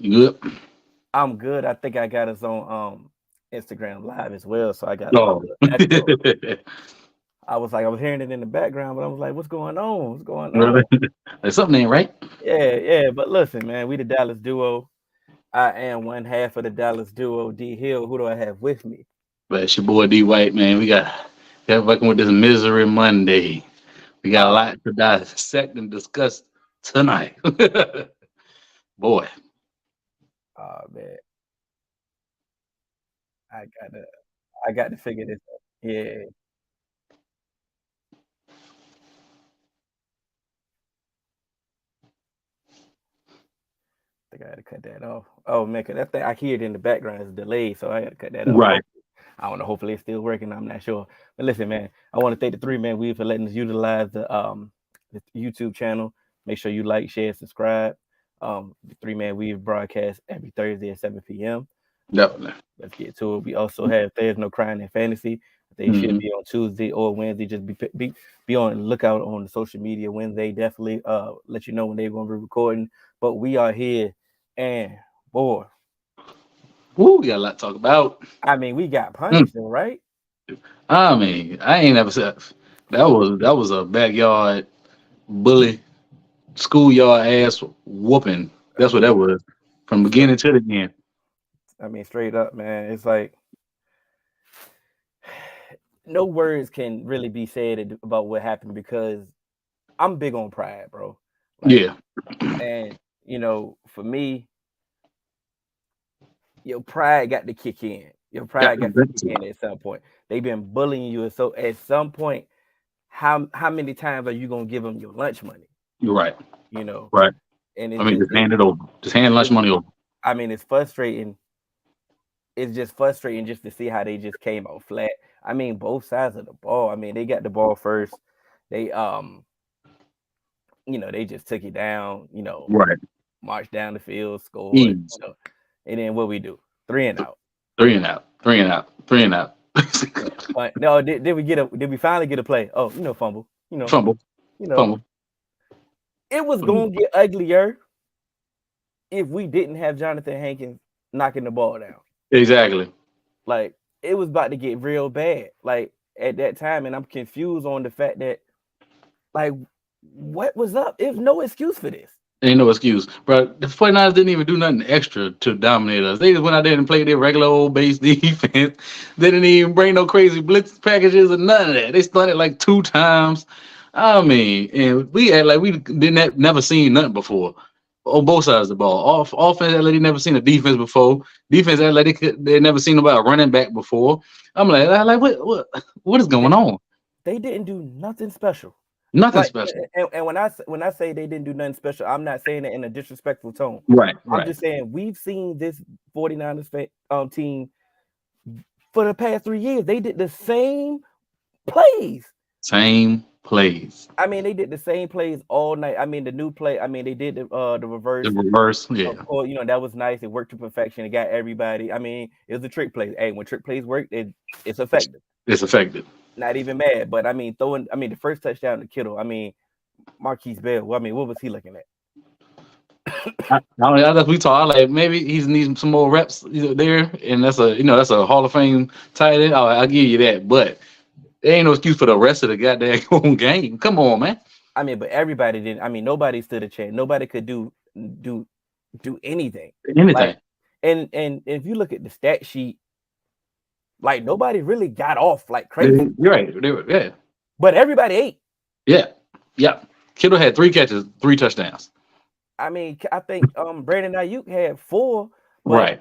You good? I'm good. I think I got us on Instagram Live as well, so I got a little Oh. bit of echo. I was hearing it in the background, but I was like, "What's going on? What's going on?" There's something ain't right. Yeah, yeah. But listen, man, we the Dallas duo. I am one half of the Dallas duo. D Hill. Who do I have with me? But it's your boy D White, man. We got working with this misery Monday. We got a Oh, lot to dissect and discuss tonight. Boy. oh man, I gotta, I got to figure this out. Yeah, I think I had to cut that off. Oh man, 'cause that thing I hear it in the background is delayed, so I had to cut that off. Right. I don't know. Hopefully, it's still working. I'm not sure. But listen, man, I want to thank the three man we for letting us utilize the YouTube channel. Make sure you like, share, subscribe. The three man we broadcast every Thursday at 7 p.m. Definitely. Let's get to it. We also have There's No Crying in Fantasy. They should Hmm. be on Tuesday or Wednesday. Just be on the lookout on the social media Wednesday. Definitely let you know when they're going to be recording. But we are here, and boy, Woo, we got a lot to talk about. I mean, we got Mm. punished, though, right? I mean, I ain't never said that was a backyard bully schoolyard ass whooping. I That's what that mean, was. From beginning to the end. straight up, man. It's like no words can really be said about what happened because I'm big on pride, bro. Like, Yeah. and for me, your pride got to kick in. Your Got pride the got to kick benefit. in at some point. They've been bullying you, and so at some point, how many times are you gonna give them your lunch money? You're right. You know, Right. and I mean, just hand it over. Just hand lunch it money over. I mean, it's frustrating. It's just frustrating just to see how they just came out flat. I mean, both sides of the ball. I mean, they got the ball first. They they just took it down. Right. Marched down the field, scored. Ease. And then what we do? Three and out. Three and out. Three and out. Three and out. But no, did we get a? Did we finally get a play? Oh, fumble. Fumble. You know, Fumble. it was gonna get uglier if we didn't have Jonathan Hankins knocking the ball down. Exactly. Like it was about to get real bad. Like at that time, and I'm confused on the fact that like what was up? There's no excuse for this. Ain't no excuse. But the 49ers didn't even do nothing extra to dominate us. They just went out there and played their regular old base defense. They didn't even bring no crazy blitz packages or none of that. They spun it like 2 times. I mean, and we had like we didn't have, never seen nothing before on both sides of the ball. Offense act like they never seen a defense before. Defense act like they never seen nobody running back before. I'm like what is They, going on? they didn't do nothing special. Nothing Like, special. and when I say they didn't do nothing special, I'm not saying it in a disrespectful tone. Right, I'm right. just saying we've seen this 49ers team for the past 3 years. They did the same plays. Same plays. I mean, they did the same plays all night. I mean, the new play. I mean, they did the The reverse. reverse, Of yeah. course, that was nice. It worked to perfection. It got everybody. I mean, it was a trick play. Hey, when trick plays work, it's effective. It's effective. Not even mad. But I mean, throwing. I mean, the first touchdown to Kittle. I mean, Marquise Bell. Well, I mean, what was he looking at? We talk like maybe he's needs some more reps there, and that's a Hall of Fame tight end. I'll give you that, but there ain't no excuse for the rest of the goddamn game. Come on, man. I mean, but everybody didn't. I mean, nobody stood a chance. Nobody could do do anything. Like, Anything. and if you look at the stat sheet, like nobody really got off like crazy, You're right. Yeah, but everybody ate. yeah, yeah. Kittle had 3 catches, 3 touchdowns. I mean, I think Brandon Ayuk had 4, but Right.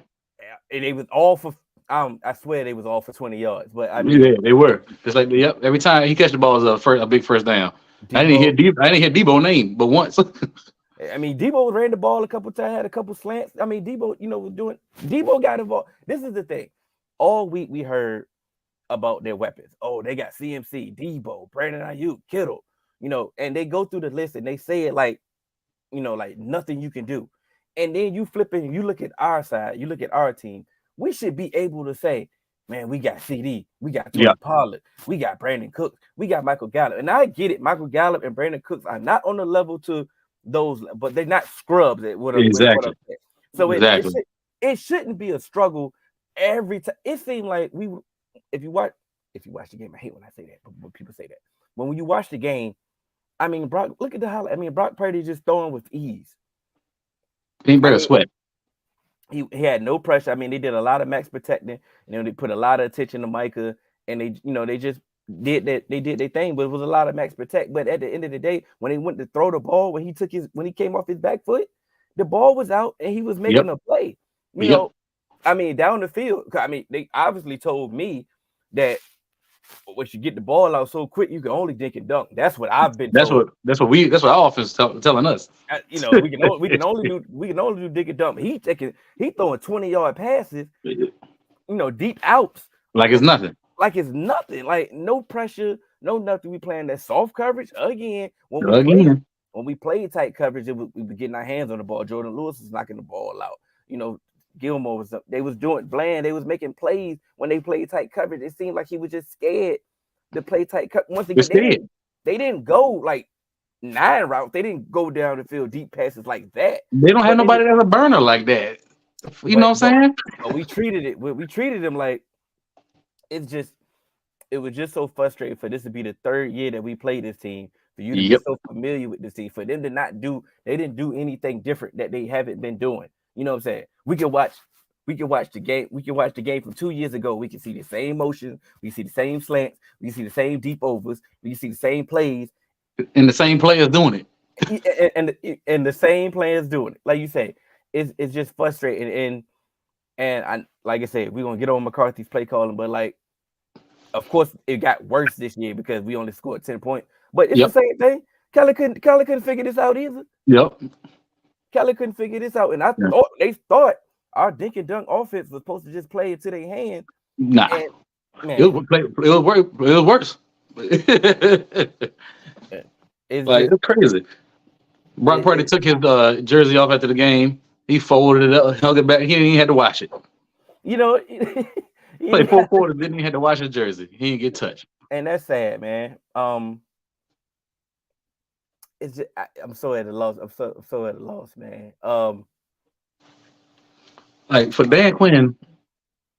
they was all for. I swear they was all for 20 yards. But I mean, Yeah, they were. It's like yep. Every time he catch the ball is a big first down. Debo. I didn't hear Debo name, but once. I mean, Debo ran the ball a couple times, had a couple slants. I mean, Debo, was doing. Debo got involved. This is the thing. All week we heard about their weapons. Oh, they got CMC, Debo, Brandon Ayuk, Kittle. And they go through the list and they say it like, like nothing you can do. And then you flip it and you look at our side, you look at our team. We should be able to say, man, we got CD, we got Yeah, Tony Pollard, we got Brandon Cooks, we got Michael Gallup. And I get it, Michael Gallup and Brandon Cooks are not on the level to those, but they're not scrubs at what I'm exactly. saying. So Exactly. it shouldn't be a struggle every time. It seemed like if you watch the game, I hate when I say that, but when people say that. When you watch the game, I mean, Brock, look at the highlight. I mean, Brock Purdy just throwing with ease. He ain't I better mean, sweat. he had no pressure. I mean, they did a lot of max protecting, they put a lot of attention to Micah, and they just did that. They did their thing, but it was a lot of max protect. But at the end of the day, when they went to throw the ball, when he came off his back foot, the ball was out and he was making Yep. a play. Yep. I mean, down the field. I mean, they obviously told me that once you get the ball out so quick, you can only dink and dunk. That's what I've been told. That's what our offense telling us. We can only do dink and dunk. He throwing 20-yard passes, deep outs. Like it's nothing. Like it's nothing. Like no pressure, no nothing. We playing that soft coverage again. When we played tight coverage, we were getting our hands on the ball. Jordan Lewis was knocking the ball out. Gilmore was up. They was doing Bland. They was making plays when they played tight coverage. It seemed like he was just scared to play tight coverage. Once again, they didn't go like 9 routes. They didn't go down the field deep passes like that. They don't have nobody that's a burner like that. You know what I'm saying? But we treated him like it was just so frustrating for this to be the 3rd year that we played this team. For you to be so familiar with this team, for them to they didn't do anything different that they haven't been doing. You know what I'm saying? We can watch the game. We can watch the game from 2 years ago. We can see the same motion. We see the same slants. We see the same deep overs. We see the same plays. And the same players doing it. And the same players doing it. Like you say, it's just frustrating. And I, like I said, we're gonna get on McCarthy's play calling, but like, of course, it got worse this year because we only scored 10 points. But it's the same thing. Kelly couldn't figure this out either. Yep. Kelly couldn't figure this out, and they thought our dink and dunk offense was supposed to just play into their hand. Nah, man, it was worse. It's crazy. Brock Purdy took his jersey off after the game. He folded it up, hung it back. He didn't even have to wash it. Played 4 quarters, didn't even have to wash his jersey. He didn't get touched. And that's sad, man. It's just, I'm so at a loss. I'm so at a loss, man. Like for Dan Quinn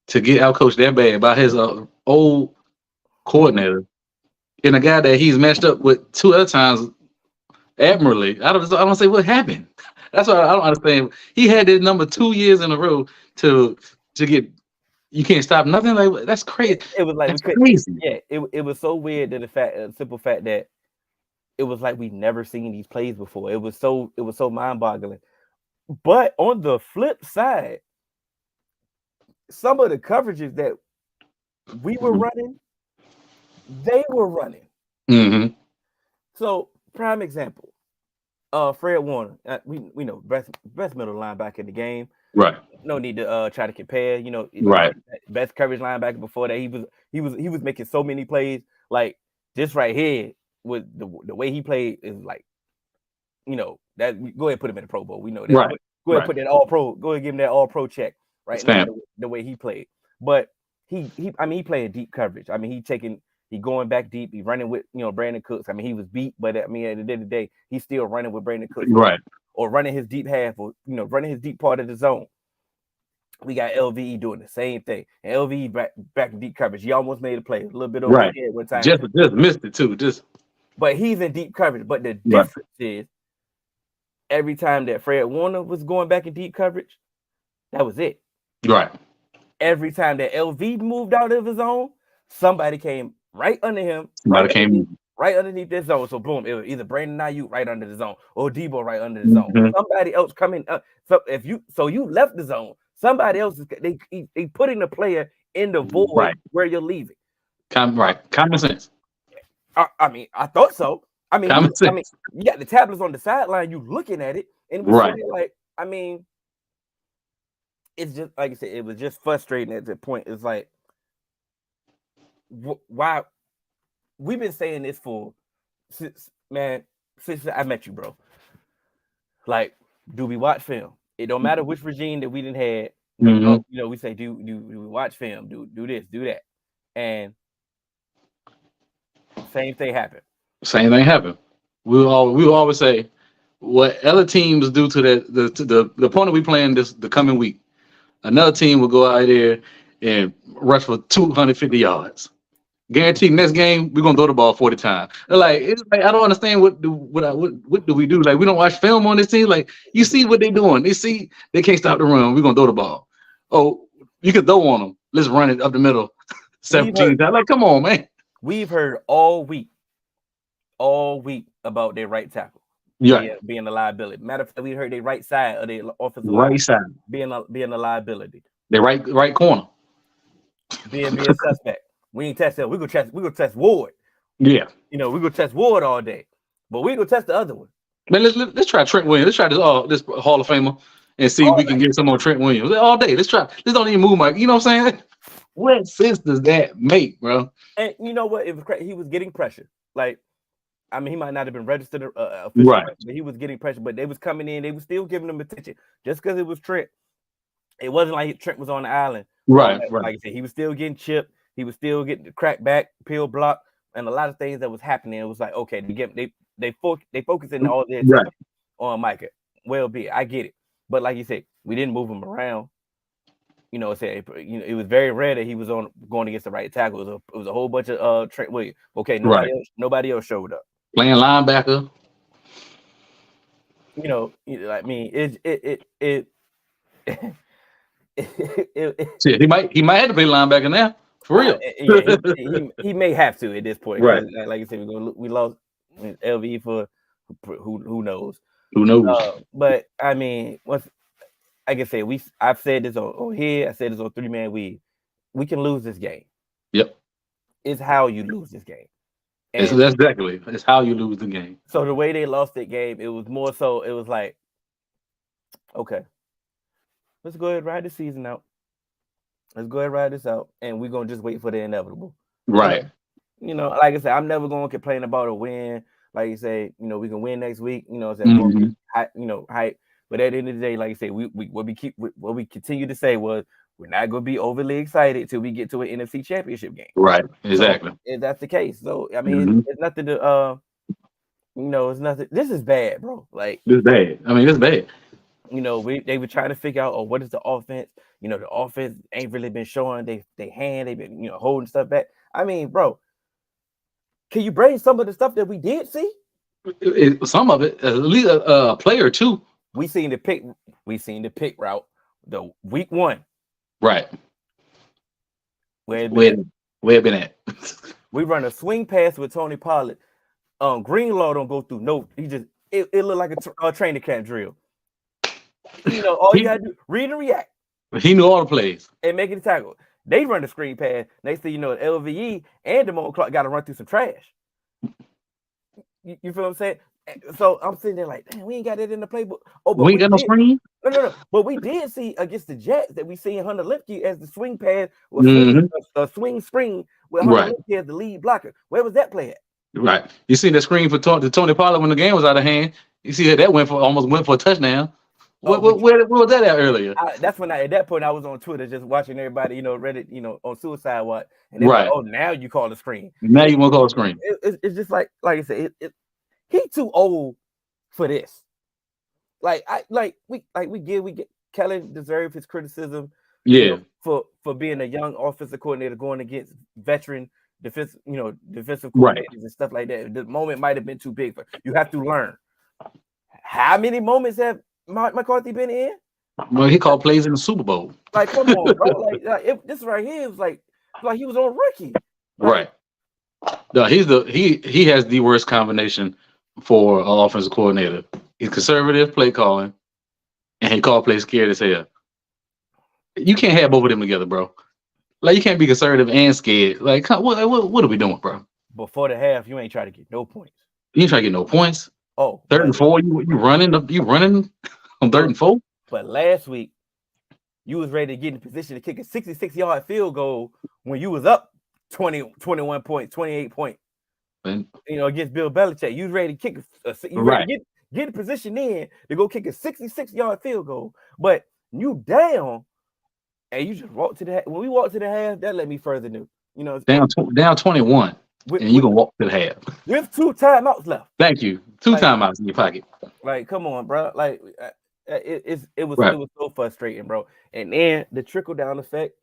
to get outcoached that bad by his old coordinator and a guy that he's matched up with 2 other times admirably. I don't say what happened. That's what I don't understand. He had this number 2 years in a row to get. You can't stop nothing. Like that's crazy. It was like crazy. Yeah, it was so weird that the simple fact that it was like we never seen these plays before. It was so mind-boggling. But on the flip side, some of the coverages that we were running, they were running. Mm-hmm. So, prime example, Fred Warner. We know best middle linebacker in the game. Right. No need to try to compare. Right. Best coverage linebacker before that. He was making so many plays. Like this right here with the way he played is like, that. Go ahead and put him in the Pro Bowl. We know that. Right. Go ahead and put that All Pro. Go ahead and give him that All Pro check. Right now, the way he played. But he played deep coverage. I mean, he going back deep. He running with Brandon Cooks. I mean, he was beat, but I mean, at the end of the day, he's still running with Brandon Cooks. Right. Or running his deep half, or running his deep part of the zone. We got LVE doing the same thing, and LVE back in deep coverage. He almost made a play, a little bit over his head one time. Just missed it too. But he's in deep coverage. But the difference is, every time that Fred Warner was going back in deep coverage, that was it. Right. Every time that LV moved out of his zone, somebody came right under him. Right underneath this zone. So boom, it was either Brandon Ayuk right under the zone or Debo right under the zone. Mm-hmm. Somebody else coming up. So you left the zone, somebody else they putting the player in the void where you're leaving. Common sense. I mean, I thought so. I mean, you got the tablets on the sideline, you looking at it, and like, I mean, it's just like I said, it was just frustrating at the point. It's like, why? We've been saying this since I met you, bro. Like, do we watch film? It don't matter which regime that we didn't have. Mm-hmm. We say, do we watch film? Do this, do that, and same thing happened. We will always say, what other teams do to the opponent we playing the coming week. Another team will go out there and rush for 250 yards. Guaranteed next game we're gonna throw the ball 40 times. Like it's like I don't understand what do we do? Like we don't watch film on this team. Like you see what they're doing. They see they can't stop the run. We're gonna throw the ball. Oh, you can throw on them. Let's run it up the middle 17 times. Like come on, man. We've heard all week about their right tackle. Yeah, being a liability. Matter of fact, we heard their right side of their offensive right line side. being a liability. The right corner. Being a suspect. We ain't test that. We go test Ward. Yeah. We go test Ward all day. But we go test the other one. Man, let's try Trent Williams. Let's try this Hall of Famer and see if we can get some on Trent Williams all day. Let's try. Let's don't even move, Mike. You know what I'm saying? What sense does that make, bro? And you know what? It was crazy. He was getting pressure. Like, I mean, he might not have been registered officially, right? But he was getting pressure. But they was coming in. They was still giving him attention just because it was Trent. It wasn't like Trent was on the island, right? Like I said, he was still getting chipped. He was still getting the crack back, peel block, and a lot of things that was happening. It was like, okay, they focusing all their attention on Micah. Well, I get it, but like you said, we didn't move him around. It was very rare that he was going against the right tackle. It was a whole bunch of Trent Williams. Okay, nobody else showed up. Playing linebacker. I mean, it he might have to play linebacker now. For real. He may have to at this point. Right. Like I said, we lost LV for who knows. Who knows? But I mean, like I said, I've said this on here. I said this on 3-Man Weed. We can lose this game. Yep. It's how you lose this game. That's exactly. It's how you lose the game. So the way they lost that game, it was more so. It was like, okay, let's go ahead and ride the season out. Let's go ahead and ride this out, and we're gonna just wait for the inevitable. Right. Like I said, I'm never gonna complain about a win. Like you say, we can win next week. Hype. But at the end of the day, like I said, what we continue to say was we're not gonna be overly excited till we get to an NFC Championship game. Right. Exactly. So, if that's the case. So I mean, it's nothing to it's nothing. This is bad, bro. Like this is bad. I mean, it's bad. They were trying to figure out, what is the offense? The offense ain't really been showing they hand. They've been, holding stuff back. I mean, bro, can you bring some of the stuff that we did see? Some of it, at least a player or two. We seen the pick route, the week 1. Right. Where it been at? We run a swing pass with Tony Pollard. Greenlaw don't go through. No, it looked like a training camp drill. All you gotta do, read and react. He knew all the plays and making the tackle. They run the screen pass. Next thing you know, LVE and Damone Clark got to run through some trash. You feel what I'm saying? So I'm sitting there like, damn, we ain't got it in the playbook. But we ain't got no screen. No. But we did see against the Jets that we seen Hunter Lipke as the swing pass was a swing screen with Hunter Lipke as the lead blocker. Where was that play at? Right. You see that screen for Tony Pollard when the game was out of hand. You see that almost went for a touchdown. Where was that at earlier? That's when at that point I was on Twitter just watching everybody, Reddit, on Suicide Watch, and they're like, oh, now you call the screen. Now you want to call the screen. It's just like I said, he too old for this. We get Kellen deserves his criticism. Yeah. For being a young offensive coordinator going against veteran defensive coordinators and stuff like that. The moment might have been too big for you. Have to learn. How many moments have McCarthy been in? Well, he called plays in the Super Bowl. Like, come on, bro. This right here was like he was on rookie. Right. No, he has the worst combination for an offensive coordinator. He's conservative play calling, and he called plays scared as hell. You can't have both of them together, bro. Like, you can't be conservative and scared. Like, what are we doing, bro? Before the half, you ain't trying to get no points. You ain't trying to get no points. Oh, 3rd and 4, you running on 3rd and 4. But last week, you was ready to get in position to kick a 66-yard field goal when you was up 21 points, 28 points. And, against Bill Belichick, you was ready to kick get in position in to go kick a 66-yard field goal. But you down, and you just walk to the half. When we walked to the half, that let me further know. Down 21. And you can walk to the half with 2 timeouts left. Thank you. 2 timeouts in your pocket. Like, come on, bro. Like, it Right. was so frustrating, bro. And then the trickle down effect.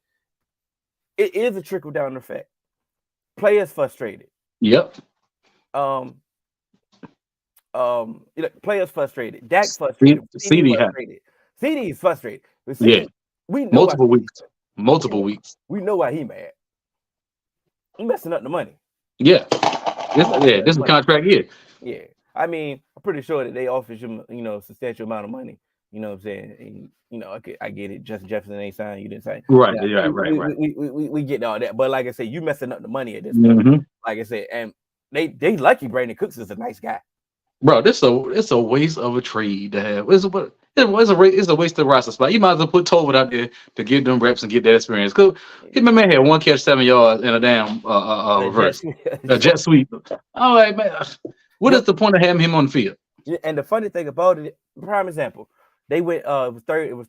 It is a trickle down effect. Players frustrated. Yep. Um, players frustrated. Dak C- frustrated. CD CD had. frustrated. CD is frustrated. But Yeah. CD, we know why. Multiple weeks. Multiple weeks. We know why he mad. He messing up the money. Yeah. This is a Money. contract year. Yeah. I mean, I'm pretty sure that they offered him, substantial amount of money. You know what I'm saying? And, I get it. Justin Jefferson ain't signed. You didn't sign. Right. Yeah, Yeah. Right. we get all that. But like I said, you messing up the money at this point. Mm-hmm. Like I said, and they lucky Brandon Cooks is a nice guy. Bro, it's a waste of a trade to have. It's a waste of roster spot. You might as well put Tolbert out there to get them reps and get that experience. Cause my man had 1 catch, 7 yards, and a damn reverse, a jet sweep. All right, man. What is the point of having him on the field? And the funny thing about it, prime example, they went it was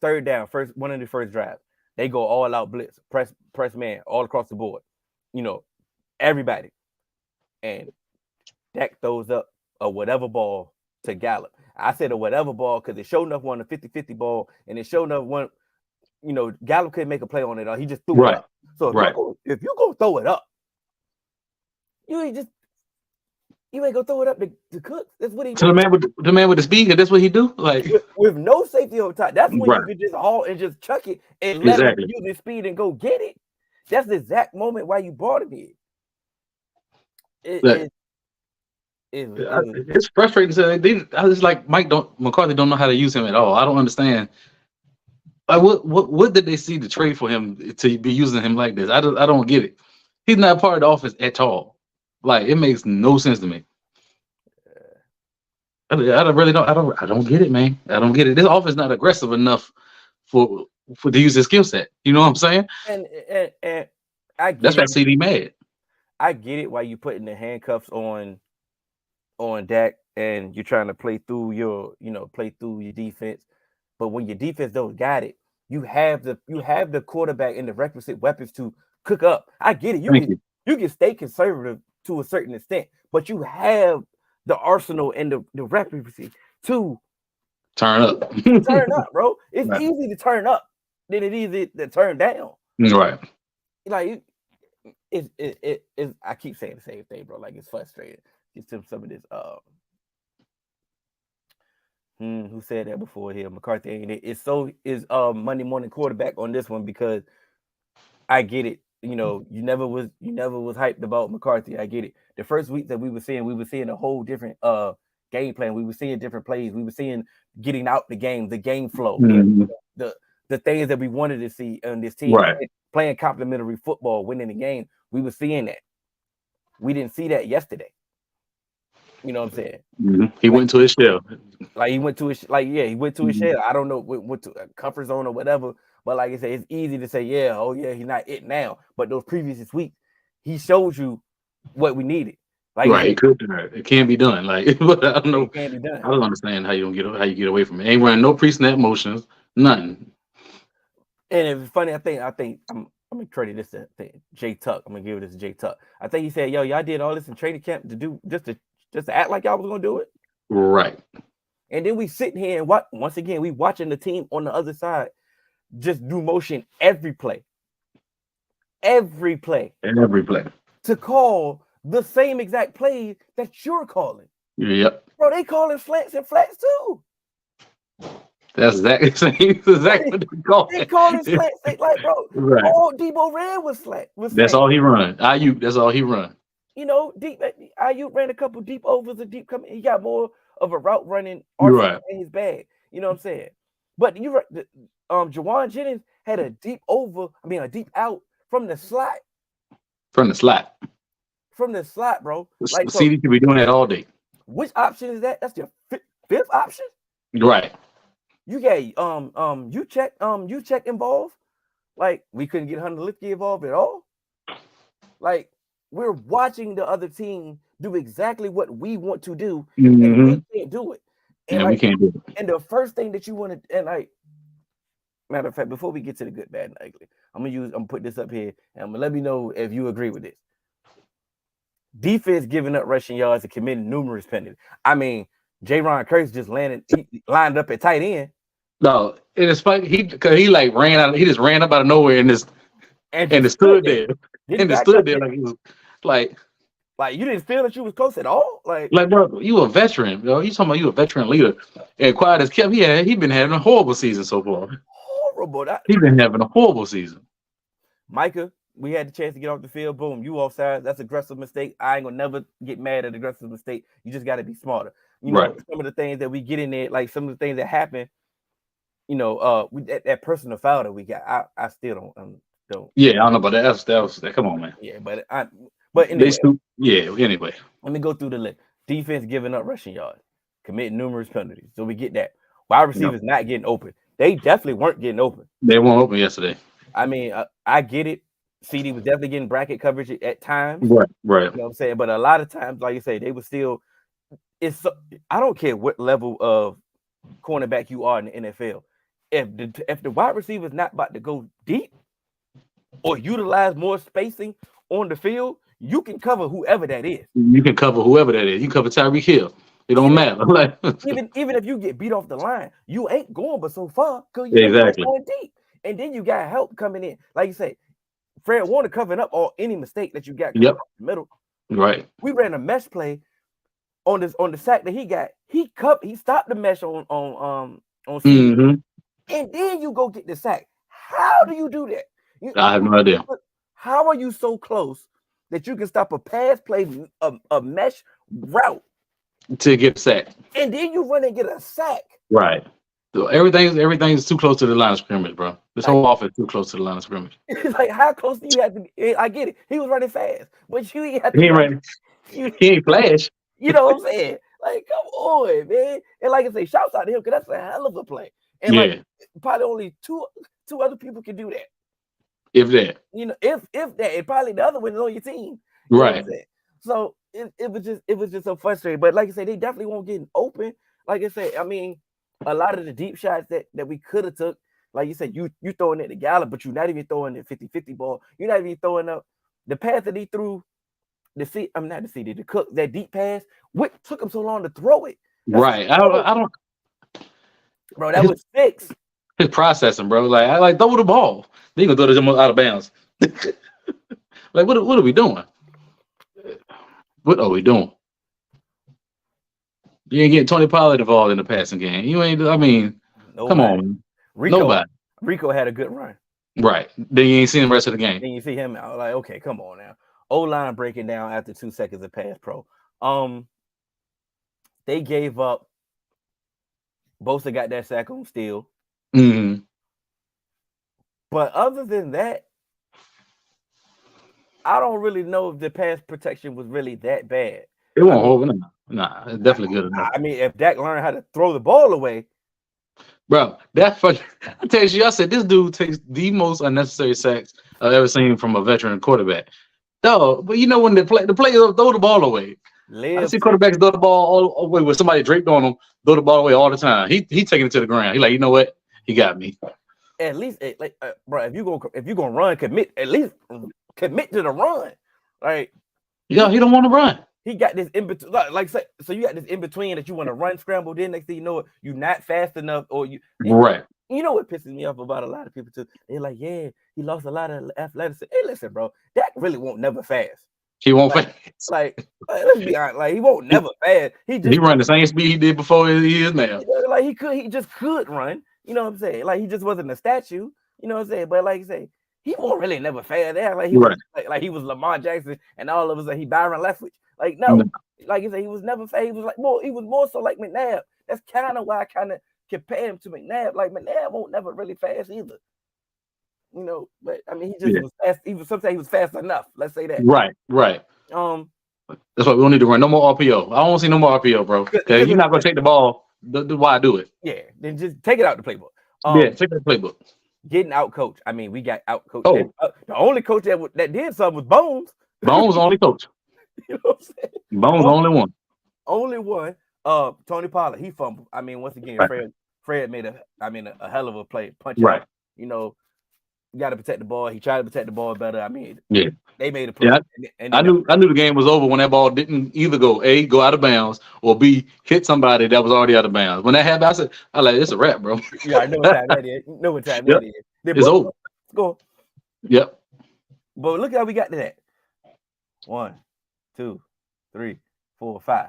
third down, one of the first drives. They go all out blitz, press man all across the board. Everybody. And Dak throws up a whatever ball to Gallup. I said a whatever ball because it showed enough won a 50-50 ball, and it showed enough one, Gallup couldn't make a play on it, or he just threw it up. So if you go throw it up, you ain't gonna throw it up to Cook. That's what he to the man with the speed, that's what he do. Like with no safety over top. That's when you could just haul and just chuck it and let him use his speed and go get it. That's the exact moment why you brought him here. It's frustrating. It's like McCarthy don't know how to use him at all. I don't understand. Like what did they see to trade for him to be using him like this? I don't get it. He's not part of the offense at all. Like it makes no sense to me. I really don't. I don't get it, man. I don't get it. This offense is not aggressive enough for to use his skill set. You know what I'm saying? And I get that's why CD mad. I get it. Why you putting the handcuffs on Dak and you're trying to play through your defense. But when your defense don't got it, you have the quarterback and the requisite weapons to cook up. I get it. You can stay conservative to a certain extent, but you have the arsenal and the requisite to turn up. Turn up, bro. It's easy to turn up than it is to turn down. Right. Like it I keep saying the same thing, bro. Like it's frustrating. Get some of this who said that before here? McCarthy ain't it. It's Monday morning quarterback on this one because I get it. You never was hyped about McCarthy. I get it. The first week that we were seeing a whole different game plan. We were seeing different plays. We were seeing getting out the game flow, the things that we wanted to see on this team, playing complementary football, winning the game. We were seeing that. We didn't see that yesterday. You know what I'm saying? Mm-hmm. He went to his shell. Like he went to his shell. I don't know what to a comfort zone or whatever. But like I said, it's easy to say, he's not it now. But those previous weeks, he showed you what we needed. Like it can be done. Like, but I don't know. It can be done. I don't understand how you get away from it. Ain't running no pre-snap motions, nothing. And it's funny. I think I'm gonna credit this to Jay Tuck. I'm gonna give this to Jay Tuck. I think he said, y'all did all this in training camp to do just to act like y'all was gonna do it. Right. And then we sitting here and once again we watching the team on the other side just do motion every play to call the same exact play that you're calling. Yep. Bro, they calling slants and flats too. That's exactly what they call it. They calling slants. Like, bro, all Debo ran was slant. That's all he run. Ayuk, that's all he run. Deep Ayuk ran a couple deep overs, a deep coming. He got more of a route running arsenal in his bag. You know what I'm saying? But Jawan Jennings had a deep out from the slot. From the slot, bro. Like CD could be doing that all day. Which option is that? That's your fifth option? Right. You got you check involved. Like we couldn't get Hunter Lipke involved at all. Like we're watching the other team do exactly what we want to do, and we can't do it. And we can't do it. And the first thing that you want to, and like, matter of fact, before we get to the good, bad, and ugly, I'm gonna put this up here, and I'm gonna let me know if you agree with this. Defense giving up rushing yards and committing numerous penalties. I mean, J-Ron Curse just he lined up at tight end. No, it is funny. Because he like ran out. He just ran up out of nowhere and And just just stood there. Didn't And just back stood up. there like he was like. Like, you didn't feel that you was close at all? Like, Bro, you a veteran, yo. You talking about you a veteran leader. And quiet as kept, he been having a horrible season so far. horrible. He been having a horrible season. Micah, we had the chance to get off the field. Boom, you offside. That's aggressive mistake. I ain't gonna never get mad at aggressive mistake. You just got to be smarter. You know, Right. some of the things that we get in there, like some of the things that happen. You know, that personal foul that we got, I still don't. Yeah, I don't know, but that was come on, man. Yeah, but anyway, Anyway. let me go through the list. Defense giving up rushing yards, committing numerous penalties. So we get that. Wide receivers not getting open. They definitely weren't getting open. They weren't open yesterday. I mean, I get it. CD was definitely getting bracket coverage at times. Right. You know what I'm saying? But a lot of times, like you say, they were still. I don't care what level of cornerback you are in the NFL. If the wide receiver is not about to go deep or utilize more spacing on the field, you can cover whoever that is. You can cover whoever that is. You can cover Tyreek Hill. It don't matter. Like even if you get beat off the line, you ain't going but so far because you're going deep. And then you got help coming in. Like you say, Fred Warner covering up any mistake that you got coming up the middle. Right. We ran a mesh play on the sack that he got. He stopped the mesh on CD. Mm-hmm. And then you go get the sack. How do you do that? I have no idea. How are you so close that you can stop a pass play, a mesh route to get sacked, and then you run and get a sack? Right. So everything's too close to the line of scrimmage, bro. This whole offense too close to the line of scrimmage. Like, how close do you have to be? I get it. He was running fast, but you ain't have to. He ain't running. He ain't flash. You know what I'm saying? Like, come on, man. And like I say, shouts out to him because that's a hell of a play. And like, probably only two other people can do that. If that. You know, if that, and probably the other one is on your team. You right. So it was just so frustrating. But like I say, they definitely won't get open. Like I say, I mean, a lot of the deep shots that we could have took, like you said, you throwing it to Gallup, but you're not even throwing the 50-50 ball. You're not even throwing up the pass that he threw. The Cook, that deep pass. What took him so long to throw it? Right. I don't. Bro, that was 6. His processing, bro. Like I throw the ball. Then you gonna throw this out of bounds. Like what are we doing? What are we doing? You ain't getting Tony Pollard involved in the passing game. You ain't. I mean, come on, nobody. Rico had a good run. Right. Then you ain't seen the rest of the game. Then you see him out. Like, okay, come on now. O-line breaking down after 2 seconds of pass pro. They gave up. Bosa got that sack on steal. Mm-hmm. But other than that, I don't really know if the pass protection was really that bad. It won't hold. Nah, it's definitely good enough. I mean, if Dak learned how to throw the ball away. Bro, that fucking, I tell you, I said this dude takes the most unnecessary sacks I've ever seen from a veteran quarterback. No, but you know when the players throw the ball away. I see quarterbacks throw the ball all away with somebody draped on them, throw the ball away all the time. He taking it to the ground. He like, you know what? He got me. At least, bro, if you gonna run, commit to the run. Like, yeah, he don't want to run. He got this in between, so you got this in between that you want to run, scramble. Then next thing you know, you're not fast enough, or you right. You know what pisses me off about a lot of people too? They're like, yeah, he lost a lot of athleticism. Hey, listen, bro, Dak really won't never fast. He won't fast. Like, let's be honest. Like, he won't never fast. He run the same speed he did before he is now. Like he just could run. You know what I'm saying? Like, he just wasn't a statue. You know what I'm saying? But like you say, he won't really never fast there. Like he was like he was Lamar Jackson, and all of us like he Byron Leftwich. Like no, like you said, he was never fast. He was like he was more so like McNabb. That's kind of why I kind of compare him to McNabb. Like McNabb won't never really fast either. You know, but I mean, he just was fast. Sometimes he was fast enough. Let's say that. Right. That's why we don't need to run no more RPO. I don't see no more RPO, bro. Because you're not gonna take the ball. Why do it? Yeah, then just take it out the playbook. Take the playbook. Getting out coached. I mean, we got out coached. The only coach that did something was Bones. Bones was the only coach. You know what I'm saying? Bones the only one. Only one. Tony Pollard, he fumbled. I mean, once again, Fred made a hell of a play, punch out. You know, You got to protect the ball. He tried to protect the ball better. I mean, Yeah. they made a play. Yeah. And I then knew the game was over when that ball didn't either go out of bounds or B hit somebody that was already out of bounds. When that happened, I like it's a wrap, bro. yeah, I know what time that is. You know what time Yep. that is. They It's both over. go. Yep. But look how we got to that. 1, 2, 3, 4, 5.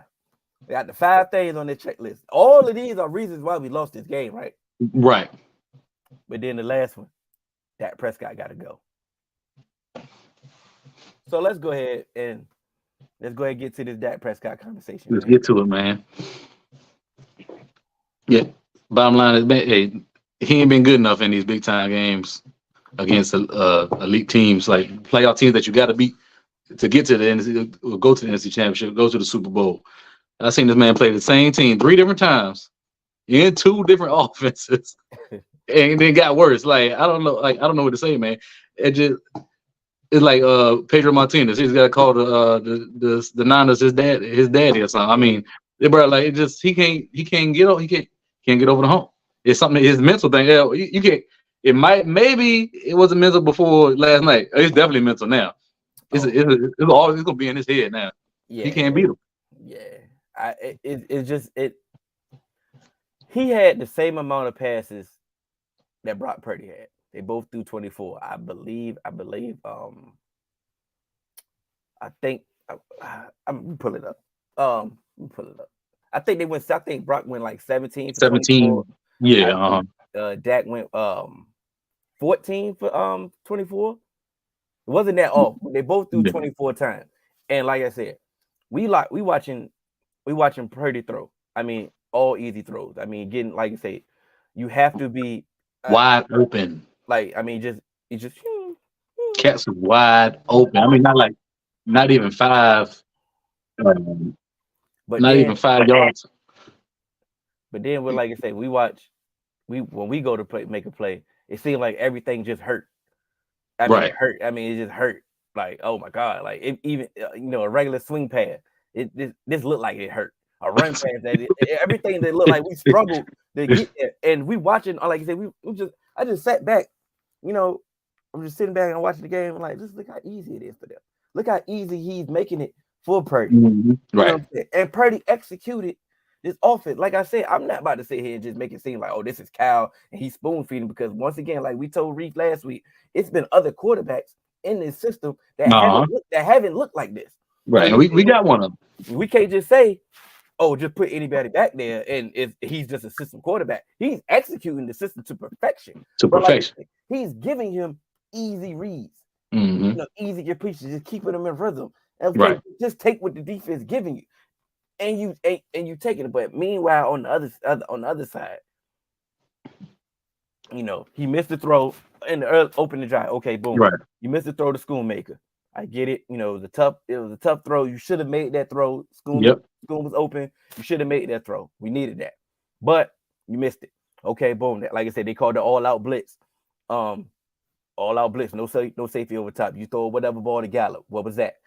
We got the 5 things on the checklist. All of these are reasons why we lost this game, right? Right. But then the last one, Dak Prescott got to go. So let's go ahead and get to this Dak Prescott conversation. Let's Man. get to it, man. Yeah. Bottom line is, man, hey, he ain't been good enough in these big time games against elite teams, like playoff teams that you got to beat to get to the NFC, or go to the NFC Championship, go to the Super Bowl. I seen this man play the same team 3 different times in 2 different offenses, and then got worse. Like I don't know what to say, man. It's like Pedro Martinez. He's got to call the Niners his daddy or something. I mean, bro, like it just he can't get over the hump. It's something his mental thing. Yeah, you can't. Maybe it wasn't mental before last night. It's definitely mental now. It's gonna be in his head now. Yeah, He can't beat him. Yeah, it's just he had the same amount of passes that Brock Purdy had. They both threw 24. I believe. I think I'm pull it up. Pull it up. I think they went. I think Brock went like 17 for 24. Yeah. Dak went 14 for 24. It wasn't that off. They both threw 24 times. And like I said, we watching Purdy throw. I mean, all easy throws. I mean, getting like I say, you have to be wide open. Like I mean, just cats are wide open. I mean, not even 5. But not even 5 yards. But then, like I say, when we go to make a play, it seems like everything just hurt. I mean, it hurt. I mean, it just hurt. Like, oh my god! Like even a regular swing pass, this looked like it hurt. A run pass, everything that looked like we struggled to get there. And we watching, like I said, I just sat back. I'm just sitting back and watching the game. Like, just look how easy it is for them. Look how easy he's making it for Purdy. Mm-hmm. Right. And Purdy executed this offense. Like I said, I'm not about to sit here and just make it seem like, oh, this is Cal and he's spoon feeding, because once again, like we told Reef last week, it's been other quarterbacks in this system that haven't looked like this. Right. And we got one of them. We can't just say, oh, just put anybody back there and he's just a system quarterback. He's executing the system to perfection. Like, he's giving him easy reads. Mm-hmm. Easy completions, just keeping them in rhythm. And just take what the defense is giving you. And you taking it. But meanwhile, on the other side, he missed the throw in the opening drive. Okay, boom. Right. You missed the throw to Schoonmaker. I get it. It was a tough throw. You should have made that throw. Schoon was open. You should have made that throw. We needed that. But you missed it. Okay, boom. Like I said, they called the all-out blitz. All-out blitz. No safety over top. You throw whatever ball to Gallup. What was that?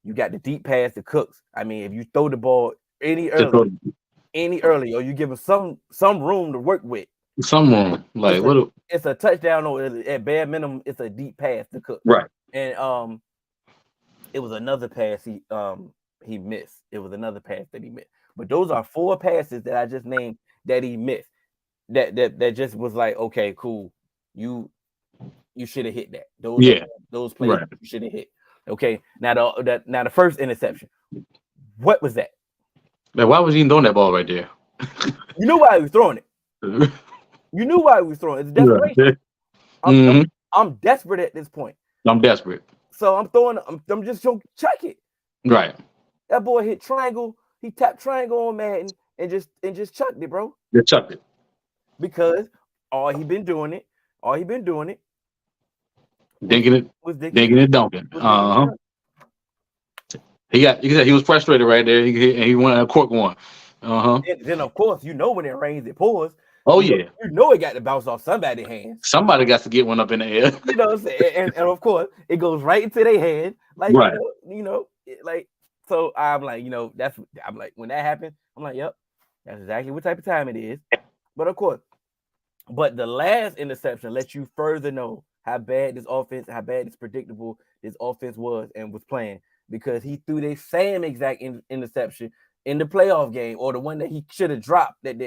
You got the deep pass to Cooks. I mean, if you throw the ball any early, or you give him some room to work with. Some room. Like it's a touchdown, or at bare minimum, it's a deep pass to Cooks. Right. And it was another pass he missed. It was another pass that he missed. But those are 4 passes that I just named that he missed. That just was like, okay, cool. You should have hit that. Those plays you should have hit. Okay. Now the first interception. What was that? Like, why was he throwing that ball right there? You knew why he was throwing it. You knew why he was throwing it. It's desperation. I'm desperate at this point. I'm desperate. So I'm just gonna check it. Right. That boy hit triangle. He tapped triangle on Madden and just chucked it, bro. Yeah, chucked it. Because all he been doing it. Dinking it, dunking. He was frustrated right there. He went a cork one. Then of course, when it rains, it pours. Oh yeah. It got to bounce off somebody's hands. Somebody got to get one up in the air. You know what I'm saying? And of course, it goes right into their hand. Like right. Like so. I'm like, I'm like, when that happens, I'm like, yep, that's exactly what type of time it is. But of course, But the last interception lets you further know how bad this offense, how bad this predictable this offense was and was playing, because he threw the same exact interception in the playoff game, or the one that he should have dropped that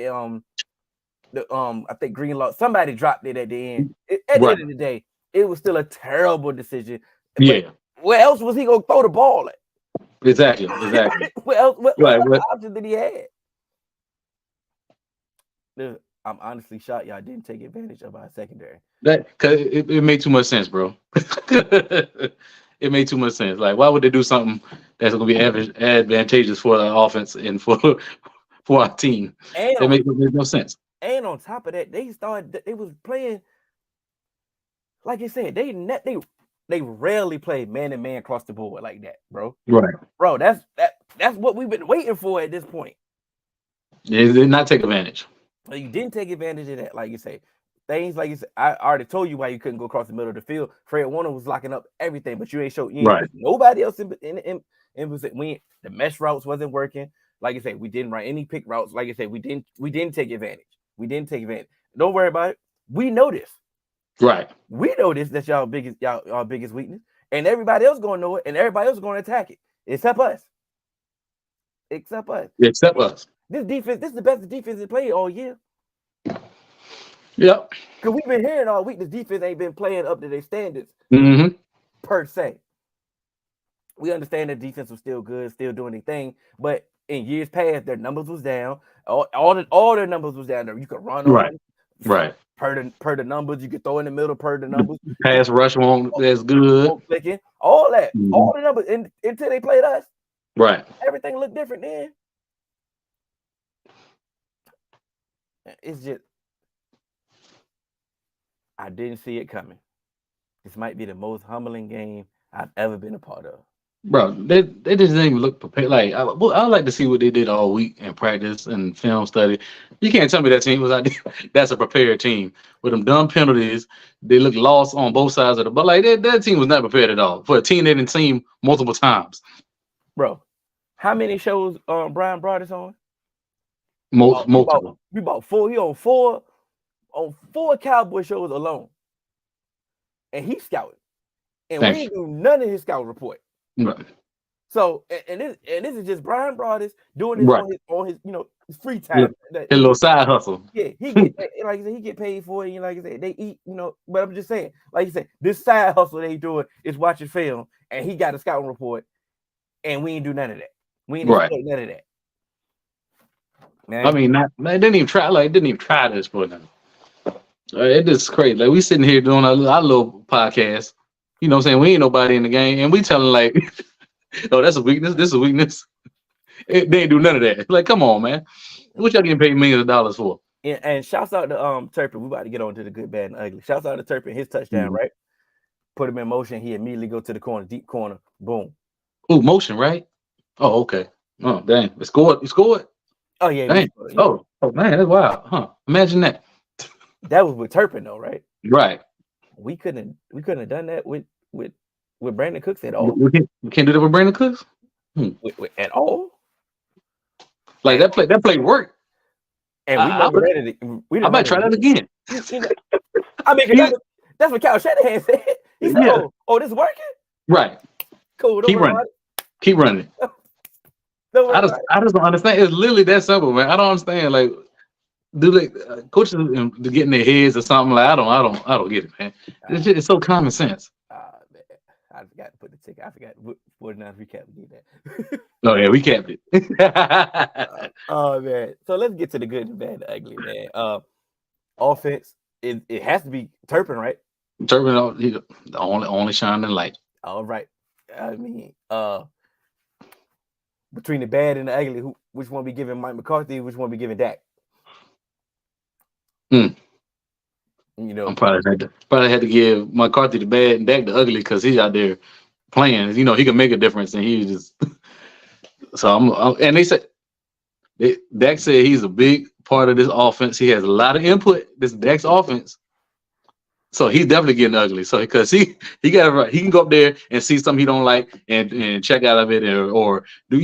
I think Greenlaw, somebody dropped it at the end. At the Right. end of the day, it was still a terrible decision. But Yeah. where else was he gonna throw the ball at? Exactly. Where else? What Right. other option did he have? I'm honestly shocked y'all didn't take advantage of our secondary. That cause it made too much sense, bro. It made too much sense. Like, why would they do something that's gonna be advantageous for the offense and for for our team? And That makes no sense. And on top of that, they was playing, like I said, they rarely play man to man across the board like that, bro. Right. Bro, that's what we've been waiting for at this point. They did not take advantage. You didn't take advantage of that, like you say. Things like you said, I already told you why you couldn't go across the middle of the field. Fred Warner was locking up everything, but you ain't Right. nobody else in the mesh routes wasn't working. Like I said, we didn't run any pick routes. Like I said, we didn't take advantage. We didn't take advantage. Don't worry about it. We know this. Right. We know this. That's y'all biggest weakness, and everybody else gonna know it, and everybody else gonna attack it, except us. Except us. This defense, this is the best defense they played all year. Yep. Because we've been hearing all week the defense ain't been playing up to their standards per se. We understand the defense was still good, still doing their thing, but in years past, their numbers was down. All their numbers was down there. You could run on, right. Per the numbers, you could throw in the middle per the numbers. Pass rush won't that's good. Clicking, all that, all the numbers until they played us. Right. Everything looked different then. It's just, I didn't see it coming. This might be the most humbling game I've ever been a part of. Bro, they just didn't even look prepared. Like, I like to see what they did all week in practice and film study. You can't tell me that team was out there. That's a prepared team with them dumb penalties. They look lost on both sides of the ball. Like, that team was not prepared at all for a team they didn't see multiple times. Bro, how many shows Brian brought us on? Multiple. We bought 4. He on 4 Cowboy shows alone, and he's scouting, and we didn't do none of his scout report. Right. So, and this is just Brian Broadus doing this on his his free time. His little side hustle. Yeah, he get like I said, he get paid for it. Like I said, they eat. But I'm just saying, like you said, this side hustle they doing is watching film, and he got a scouting report, and we ain't do none of that. We ain't none of that. Man. I mean, they didn't even try. Like, didn't even try this for them. It is crazy. Like, we sitting here doing our little podcast. You know what I'm saying? We ain't nobody in the game, and we telling like, oh, that's a weakness. This is a weakness. They ain't do none of that. Like, come on, man. What y'all getting paid millions of dollars for? And shouts out to Turpin. We about to get on to the good, bad, and ugly. Shouts out to Turpin. His touchdown, right? Put him in motion. He immediately go to the corner, deep corner. Boom. Oh, motion, right? Oh, okay. Oh, dang. It scored. You scored? Oh, yeah. Dang. Oh, man. That's wild. Huh. Imagine that. That was with Turpin, though, right? Right. We couldn't have done that with Brandon Cooks at all. We can't do that with Brandon Cooks? At all? Like, that play worked. And I might try that again. I mean, that's what Kyle Shanahan said. He said, "Oh, this is working." Right. Cool. Keep running. I just don't understand. It's literally that simple, man. I don't understand. Like, do they coaches to get in their heads or something? Like, I don't get it, man. It's so common sense. Man, I forgot to put the ticket. I forgot 49 recap. Did that. Oh yeah, we capped it. Oh man. So let's get to the good, the bad, the ugly, man. Offense. It has to be Turpin, right? Turpin, the only shining light. All right. I mean, between the bad and the ugly, which one be giving Mike McCarthy? Which one be giving Dak? I'm probably had to give McCarthy the bad and Dak the ugly because he's out there playing. He can make a difference, and he just. So and they said, Dak said he's a big part of this offense. He has a lot of input. This Dak's offense. So he's definitely getting ugly. So because he got it right, he can go up there and see something he don't like and check out of it or do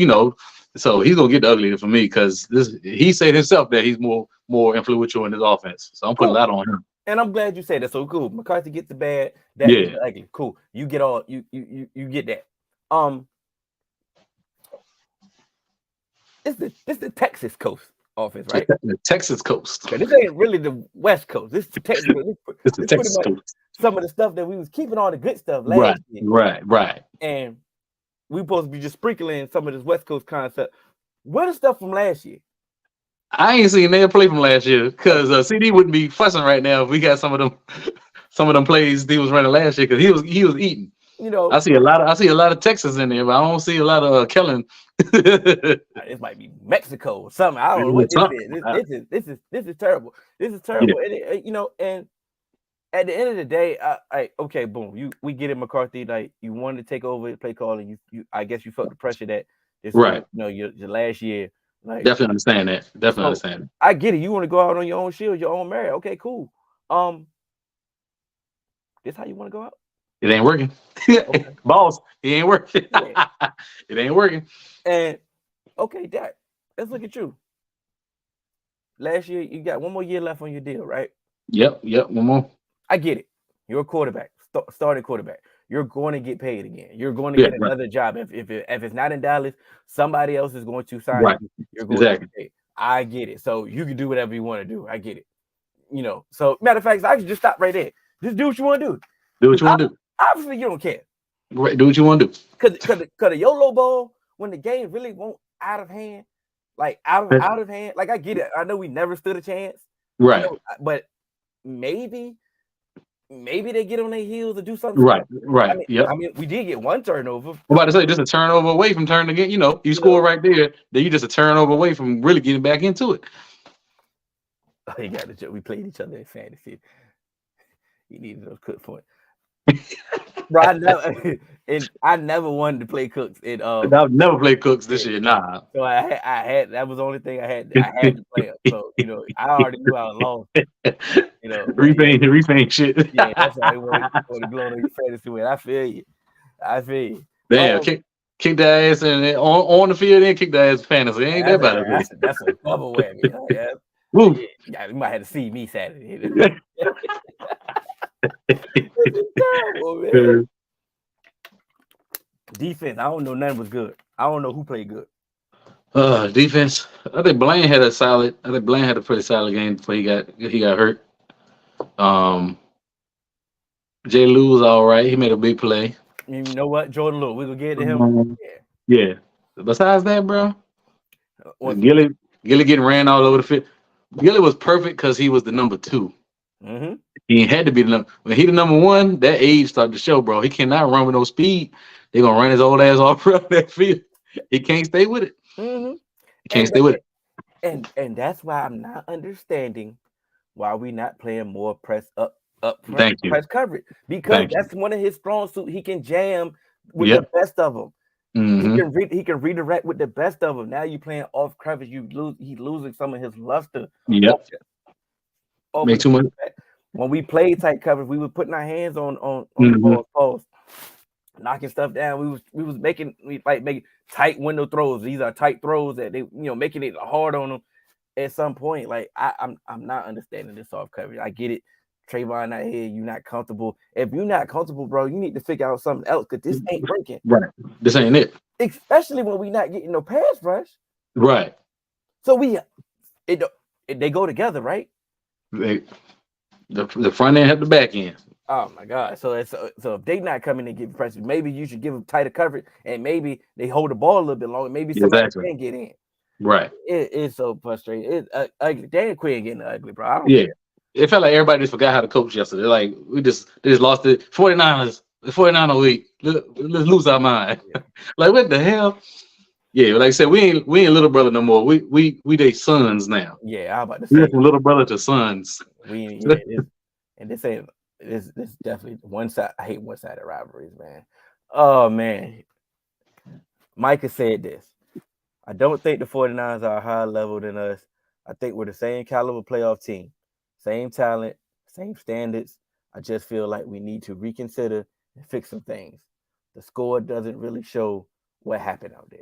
So he's gonna get the ugly for me because he said himself that he's more influential in his offense. So I'm putting a Cool. lot on him. And I'm glad you said that. So cool. McCarthy gets the bad. That gets Yeah. the ugly. Cool. You get all you get that. It's the Texas coast offense, right? The Texas coast. This ain't really the West Coast. This is Texas. It's the This pretty Texas much coast. some of the stuff that we was keeping all the good stuff Right, last year. right. And we supposed to be just sprinkling some of this West Coast concept. What is stuff from last year? I ain't seen they play from last year because CD wouldn't be fussing right now if we got some of them plays he was running last year because he was eating. You know, I see a lot of Texas in there, but I don't see a lot of Kellen. this might be Mexico or something. I don't know what this is. This is terrible. This is terrible. Yeah. And and at the end of the day, okay, boom. We get it, McCarthy. Like you wanted to take over the play call, and you I guess you felt the pressure that this Right. was, your last year. Like Definitely understand that. Definitely understand it. I get it. You want to go out on your own shield, your own merit. Okay, cool. This how you want to go out? It ain't working. Okay. Boss, it ain't working. Yeah. It ain't working. And okay, Dak, let's look at you. Last year, you got one more year left on your deal, right? Yep, one more. I get it. You're a quarterback, starting quarterback. You're going to get paid again. You're going to get another job. If it's not in Dallas, somebody else is going to sign you. You're going to get paid. I get it. So you can do whatever you want to do. I get it. So matter of fact, I can just stop right there. Just do what you want to do. Do what you want to do. Obviously, you don't care. Right, do what you want to do. Cause the YOLO ball, when the game really won't out of hand, like out of hand. Like I get it. I know we never stood a chance. Right. But maybe they get on their heels or do something. Right. I mean, we did get one turnover. I'm about to say just a turnover away from turning again. You score right there, then you just a turnover away from really getting back into it. Oh, you got the joke. We played each other in fantasy. He needed those cook points. Bro, I never wanted to play cooks. I've never played cooks this year. Nah. So I had that was the only thing I had to play up. So I already knew I was lost. Repaint shit. Yeah, that's why I want to blow on your fantasy win. I feel you. Damn, kick that ass and on the field and kick that ass fantasy. Ain't that bad? That's a double whammy. Yeah. Yeah, you might have to see me Saturday. Terrible, man. Defense, I don't know none was good. I don't know who played good. Defense. I think Blaine had a pretty solid game before he got hurt. Jay Lou was all right. He made a big play. You know what, Jordan Lewis, we're gonna get to him. Yeah. Besides that, bro, Gilly getting ran all over the field. Gilly was perfect because he was the number 2. Mm-hmm. He had to be the number. When he the number 1, that age started to show, bro. He cannot run with no speed. They're gonna run his old ass off around that field. He can't stay with it. Mm-hmm. He can't stay with it. And that's why I'm not understanding why we not playing more press press coverage, because that's one of his strong suits. He can jam with the best of them. Mm-hmm. He can redirect with the best of them. Now you playing off coverage, he's losing some of his luster. Yep. Make too much. When we played tight coverage, we were putting our hands on the balls, knocking stuff down. We was making tight window throws. These are tight throws that they making it hard on them. At some point, like I'm not understanding this off coverage. I get it. Trayvon not here. You're not comfortable. If you're not comfortable, bro, you need to figure out something else because this ain't working. Right. This ain't it. Especially when we not getting no pass rush. Right. So they go together, right? The front end have the back end. Oh my God! So if they not coming and give pressure, maybe you should give them tighter coverage, and maybe they hold the ball a little bit longer. Maybe somebody can get in. Right. It's so frustrating. It's ugly. Dan Quinn getting ugly, bro. It felt like everybody just forgot how to coach yesterday. Like they just lost it. 49ers. The 49er week. Let's lose our mind. Yeah. Like what the hell? Yeah, like I said, we ain't little brother no more. We they sons now. Yeah, I'm about to say we from little brother to sons. This definitely one side. I hate one-sided rivalries, man. Oh man. Micah said this. I don't think the 49ers are a higher level than us. I think we're the same caliber playoff team. Same talent, same standards. I just feel like we need to reconsider and fix some things. The score doesn't really show what happened out there.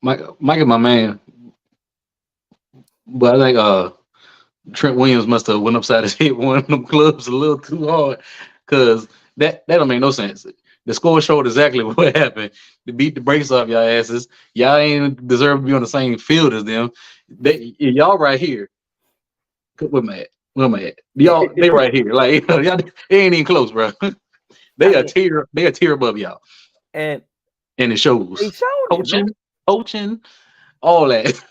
Mike is my man, but I think Trent Williams must have went upside his head with one of them clubs a little too hard, because that don't make no sense. The score showed exactly what happened. To beat the brakes off y'all asses. Y'all ain't deserve to be on the same field as them. Y'all right here. Where am I at? Where am I at? Y'all, they right here. Like y'all, they ain't even close, bro. I They a mean, tier. They a tier above y'all, and and it they shows. showed it, bro. Coaching, all that.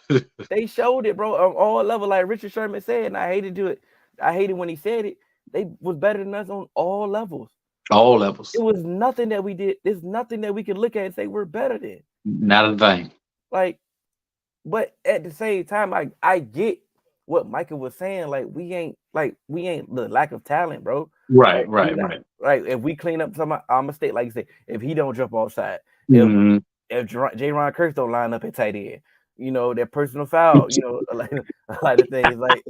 They showed it, bro, on all level. Like Richard Sherman said, and I hated to it. I hated when he said it. They was better than us on all levels. All levels. It was nothing that we did. There's nothing that we could look at and say we're better than. Not a thing. Like, but at the same time, I get what Michael was saying. Like, we ain't the lack of talent, bro. Right, Like, right, right. Right. If we clean up some our mistake, like you say, if he don't jump offside, Mm-hmm. if J. Ron Kurtz don't line up at tight end, that personal foul, like a lot of things, like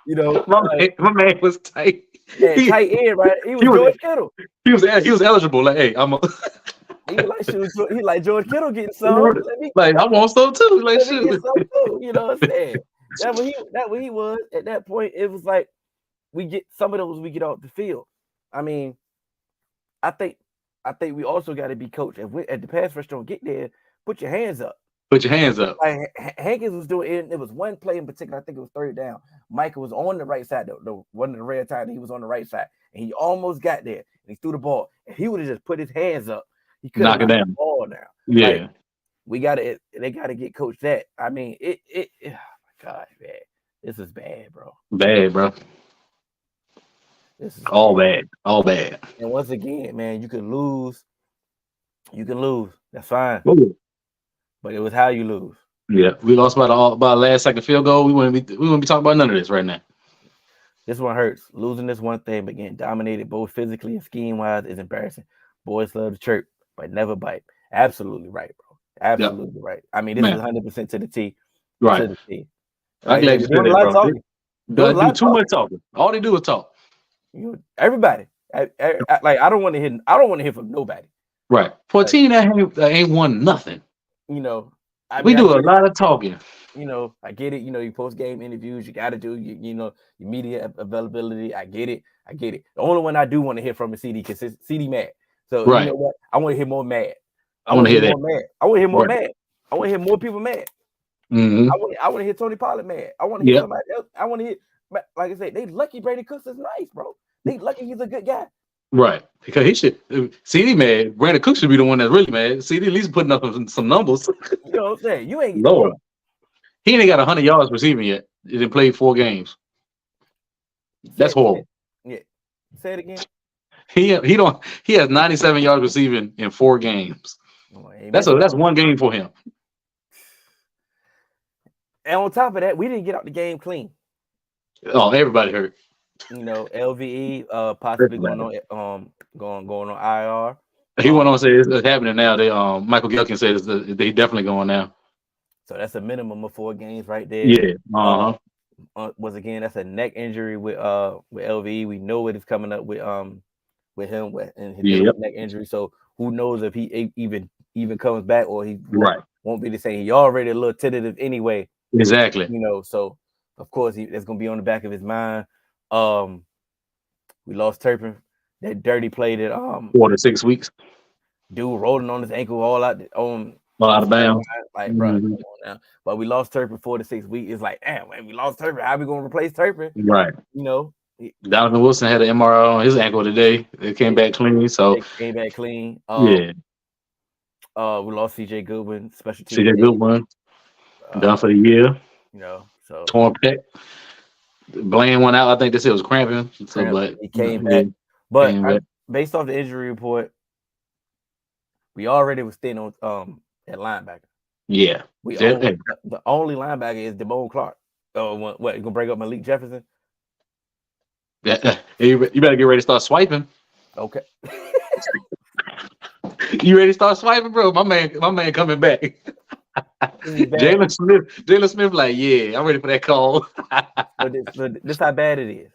my man was tight. tight end, right? He was George Kittle. He was eligible. Like, hey, I'm a He was like, shoot, he like George Kittle getting some. like, I want some too. Like, let me shoot. get some too. You know what I'm saying? That what he was at that point. It was like we get some of those we get off the field. I mean, I think we also got to be coached. If the pass rush don't get there, put your hands up. Put your hands up. Like Hankins was doing it. It was one play in particular. I think it was third down. Michael was on the right side. The one of the rare times he was on the right side, and he almost got there. And he threw the ball. If he would have just put his hands up, he could have knocked the ball down. Yeah, like, they gotta get coached that. I mean, oh my gosh, man, this is bad, bro. Bad, bro. This is all bad. All bad. And once again, man, you can lose. That's fine. Ooh. But it was how you lose. Yeah, we lost by a last second field goal. We wouldn't be talking about none of this right now. This one hurts. Losing this one thing, but getting dominated both physically and scheme wise is embarrassing. Boys love to chirp, but never bite. Absolutely right, bro. Absolutely right. I mean, this is 100% to the T. Right. To the T. I'm glad you said that, bro. They do too much talking. All they do is talk. Everybody. I don't want to hear. I don't want to hear from nobody. Right. For a team that ain't won nothing. We do a lot of talking. I get it. You post game interviews. You got to do your media availability. I get it. The only one I do want to hear from is CD because CD mad. So you know what? I want to hear more mad. I want to hear that. Mad. I want to hear more mad. I want to hear more people mad. Mm-hmm. I want to hear Tony Pollard mad. I want to hear somebody else. I want to hear, like I said, they lucky Brady Cooks is nice, bro. They lucky he's a good guy. Right, because he should. CD mad. Brandon Cook should be the one that's really mad. CD at least putting up some numbers. You know what I'm saying? You ain't. Lord. He ain't got 100 yards receiving yet. He didn't play 4 games. That's horrible. Yeah. Say it again. He has 97 yards receiving in 4 games. That's one game for him. And on top of that, we didn't get out the game clean. Oh, everybody hurt. LVE possibly going on IR. He went on to say it's happening now. They Michael Gelkin says they definitely going now. So that's a minimum of 4 games right there. Yeah. Once again, that's a neck injury with LVE. We know it is coming up with him and his neck injury. So who knows if he even comes back or he won't be the same. He already a little tentative anyway. Exactly. So of course that's gonna be on the back of his mind. We lost Turpin. That dirty play that 4 to 6 weeks. Dude rolling on his ankle all out of bounds. Like, bro, come on now. But we lost Turpin 4 to 6 weeks. It's like, damn, man, we lost Turpin. How we gonna replace Turpin? Right. Donovan Wilson had an MRI on his ankle today. It came back clean. So came back clean. We lost CJ Goodwin, special team. CJ Goodwin done for the year. So torn pec. Bland went out. I think they said it was cramping. So, but he came back. But based off the injury report, we already was thin on at linebacker. Yeah. The only linebacker is Damone Clark. What you gonna break up Malik Jefferson? Yeah, you better get ready to start swiping. Okay. You ready to start swiping, bro? My man coming back. Jalen Smith, like, yeah, I'm ready for that call. This how bad it is.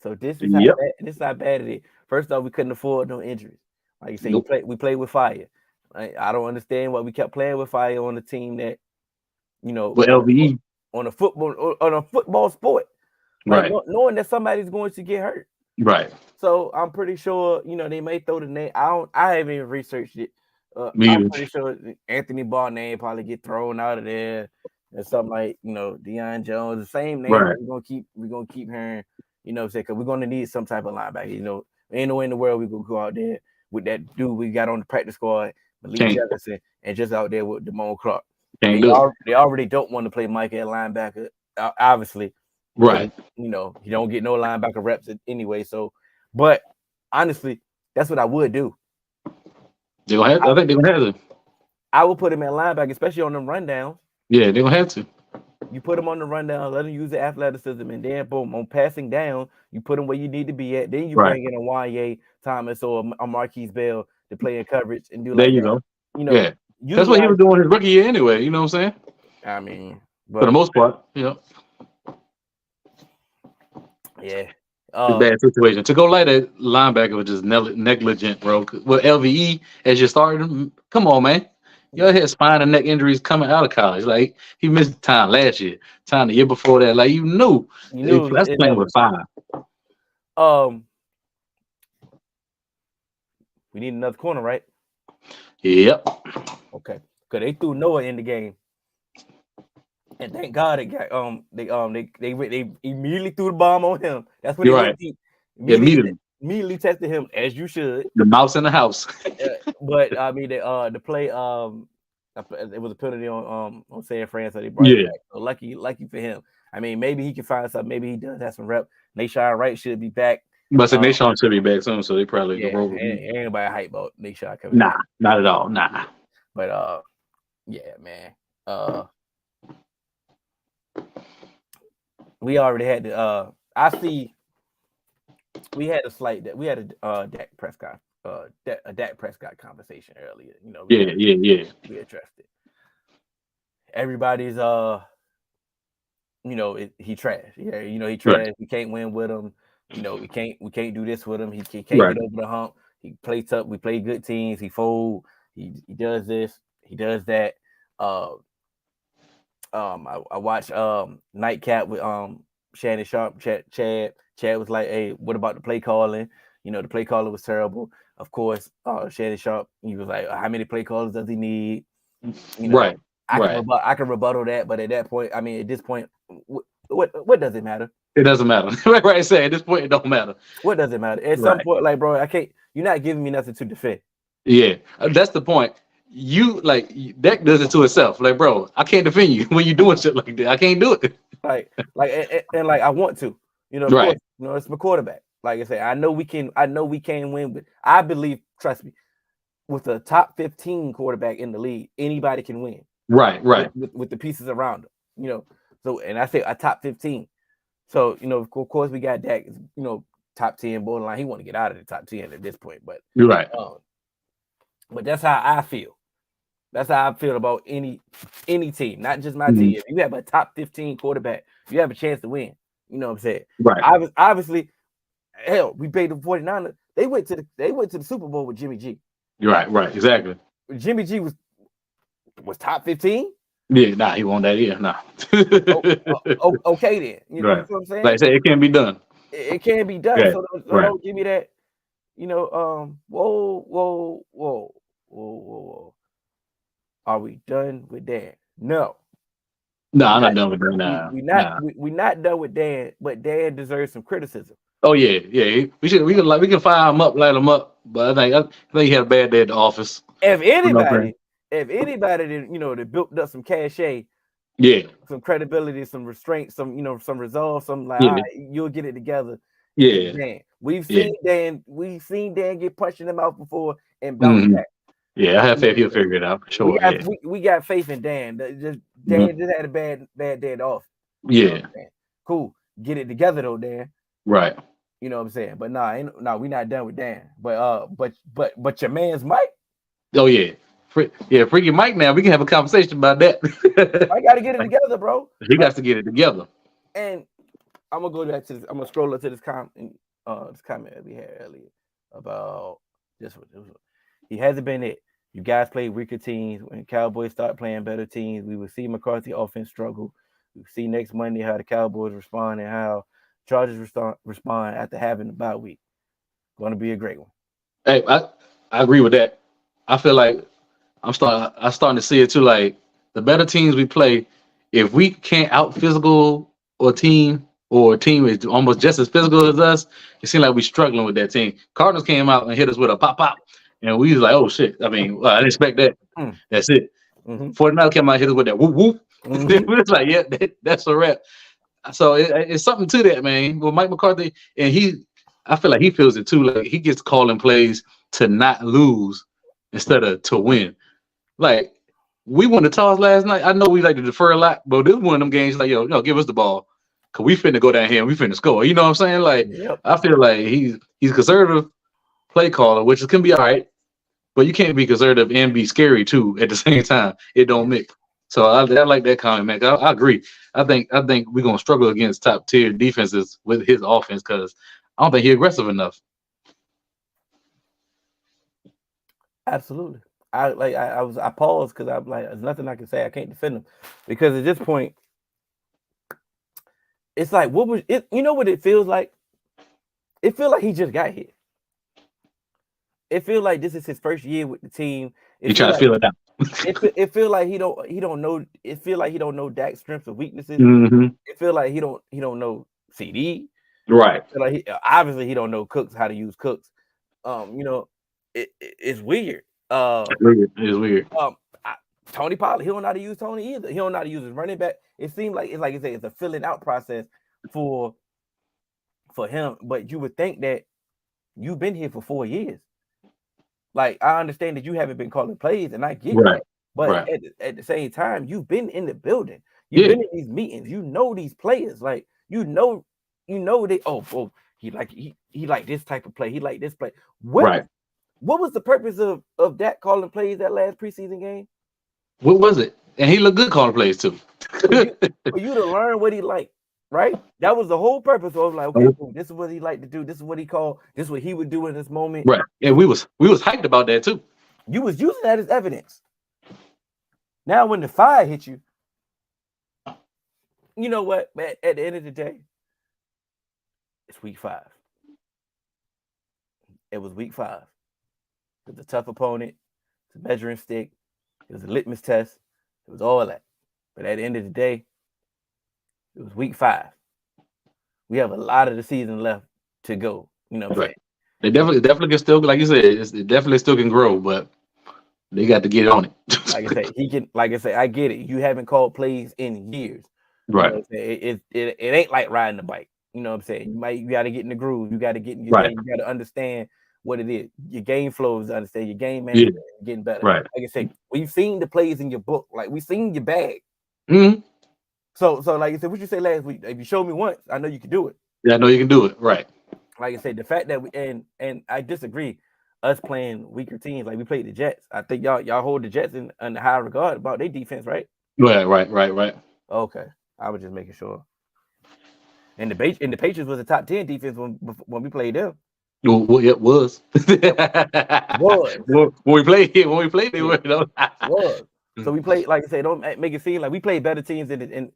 So this is how bad it is. First off, we couldn't afford no injuries. Like you say, we played with fire. I don't understand why we kept playing with fire on the team that, With LVE, on a football sport, like right, knowing that somebody's going to get hurt. right. So I'm pretty sure, they may throw the name. I haven't even researched it. Me I'm either. pretty sure Anthony Barr name probably get thrown out of there and something like, Deion Jones, the same name Right. that we're gonna keep hearing, because we're gonna need some type of linebacker. Ain't no way in the world we gonna go out there with that dude we got on the practice squad, Malik Can't Jefferson, and just out there with Damone Clark. can't do it. They already don't want to play Mike at linebacker, obviously. Right. You don't get no linebacker reps anyway. So, but honestly, that's what I would do. They're gonna have. I think they're gonna have to. I would put him at linebacker, especially on them rundowns. Yeah, they're gonna have to. You put him on the rundown, let him use the athleticism, and then boom, on passing down, you put him where you need to be at. Then you Right. bring in a Wanye Thomas or a Marquise Bell to play in coverage and do There like you that. go. You know, Yeah, that's what he was doing his rookie year anyway. You know what I'm saying? I mean, For the most part, yeah. It's a bad situation. To go like that linebacker was just negligent, bro. With LVE as your starter, come on, man. Your had spine and neck injuries coming out of college. Like he missed time last year, time the year before that. Like you knew that's playing with fire. We need another corner, right? Yep. Okay. Because they threw Noah in the game. And thank God it got they immediately threw the bomb on him. That's what You're right. Immediately tested him as you should. The mouse in the house. But I mean the play it was a penalty on San Fran, so they brought it back. So lucky for him. I mean, maybe he can find something. Maybe he does have some rep. Nashon Wright should be back. But Nashon should be back soon, so they probably ain't anybody hype about Nashon coming back. back. Not at all. Nah. But yeah, man. We already had the I see we had a Dak Prescott conversation earlier. Yeah. We addressed it. Everybody's he trash. Yeah, he trash. Right. We can't win with him. We can't do this with him. He can't get over the hump. He plays tough. We play good teams. He fold. He does this. He does that. I watched Nightcap with Shannon Sharp. Chad was like, "Hey, what about the play calling? The play calling was terrible." Of course, Shannon Sharp. He was like, "How many play callers does he need?" Right. I can rebuttal that, but at that point, I mean, at this point, what does it matter? It doesn't matter. Right. I say at this point, it don't matter. What does it matter? At some point, like, bro, I can't. You're not giving me nothing to defend. Yeah, that's the point. You Dak does it to itself. Like, bro, I can't defend you when you're doing shit like that. I can't do it. And I want to. Of right. course, it's my quarterback. Like I say, I know we can win, but I believe, trust me, with a top 15 quarterback in the league, anybody can win. Right. With the pieces around them, So, and I say a top 15. So, of course, we got Dak, top 10 borderline. He want to get out of the top 10 at this point, but you're right. But that's how I feel. That's how I feel about any team, not just my team. If you have a top 15 quarterback, you have a chance to win. You know what I'm saying? Right. Obviously, hell, we paid the 49ers. They went to the Super Bowl with Jimmy G. You're right, exactly. Jimmy G was top 15. Yeah, nah, he won that year. Nah. Okay then. You know what I'm saying? Like I said, it can be done. It can be done. Yeah. So don't give me that. Whoa. Are we done with Dan? No. No, I'm not done with Dan. Nah. We're not done with Dan, but Dan deserves some criticism. Oh yeah. We can fire him up, light him up. But I think he had a bad day at the office. If anybody that built up some cachet, some credibility, some restraint, some resolve, some all right, you'll get it together. Yeah. Dan. We've seen Dan get punched in the mouth before and bounce back. Yeah, I have faith he'll figure it out for sure. We got faith in Dan. Dan just had a bad day off. Yeah. Cool. Get it together though, Dan. Right. You know what I'm saying? But we're not done with Dan. But your man's Mike. Oh yeah. Freaky Mike now. We can have a conversation about that. I gotta get it together, bro. He got to get it together. And I'm gonna go back to this. I'm gonna scroll up to this comment that we had earlier about this one. He hasn't been it. You guys play weaker teams. When Cowboys start playing better teams, we will see McCarthy offense struggle. We'll see next Monday how the Cowboys respond and how Chargers respond after having the bye week. Going to be a great one. Hey, I agree with that. I feel like I'm starting to see it too. Like the better teams we play, if we can't out physical or a team is almost just as physical as us, it seems like we're struggling with that team. Cardinals came out and hit us with a pop pop, and we was like, oh shit. I mean, well, I didn't expect that. Mm. That's it. Mm-hmm. 49 came out and hit us with that whoop whoop. Mm-hmm. We was like, yeah, that's a wrap. So it's something to that, man. With Mike McCarthy, and I feel like he feels it too. Like he gets calling plays to not lose instead of to win. Like we won the toss last night. I know we like to defer a lot, but this one of them games like, yo, no, give us the ball. Cause we finna go down here and we finna score. You know what I'm saying? Like Yep. I feel like he's a conservative play caller, which can be all right, but you can't be conservative and be scary too at the same time. It don't mix. So I like that comment, man. I agree. I think we're gonna struggle against top tier defenses with his offense because I don't think he's aggressive enough. Absolutely. I paused because I'm like, there's nothing I can say. I can't defend him because at this point, it's like, what was it? You know what it feels like? It feels like he just got here. It feels like this is his first year with the team. You trying to feel it out. It feel like he don't know. It feel like he don't know Dak's strengths and weaknesses. Mm-hmm. It feel like he don't know CD. Right. Like obviously he don't know Cooks, how to use Cooks. It's weird. It's weird. Tony Pollard, he don't know how to use Tony either. He don't know how to use his running back. It seems like I say, it's a filling out process for him. But you would think that you've been here for 4 years. Like I understand that you haven't been calling plays, and I get that. But at the same time, you've been in the building. You've been in these meetings. You know these players. Like you know they. Oh, he like this type of play. He like this play. What was the purpose of that calling plays that last preseason game? What was it? And he looked good calling plays too. for you to learn what he liked, right? That was the whole purpose of like, okay, cool, this is what he liked to do. This is what he called. This is what he would do in this moment. Right. And we was hyped about that too. You was using that as evidence. Now when the fire hit you, you know what? At the end of the day, it's week 5. It was week 5. It was a tough opponent. It's a measuring stick. It was a litmus test. It was all that. But at the end of the day, it was week 5. We have a lot of the season left to go. You know what I'm saying? They definitely can still, like you said, it definitely still can grow, but they got to get on it. Like I said, he can. Like I said, I get it. You haven't called plays in years, right? You know what I'm saying? It ain't like riding a bike. You know what I'm saying? You got to get in the groove. You got to get in your game. You got to understand what it is. Your game flows. Understand your game management. Getting better. Right. Like I said, we've seen the plays in your book. Like we've seen your bag. Mm-hmm. So like I said, what you say last week? If you showed me once, I know you can do it. Yeah, I know you can do it. Right. Like I said, the fact that we and I disagree. Us playing weaker teams, like we played the Jets. I think y'all hold the Jets in high regard about their defense, right? Right. Okay, I was just making sure. And the Patriots was a top 10 defense when we played them. Well, it was. Was when we played, they were. Was. So we played, like I said, don't make it seem like we played better teams than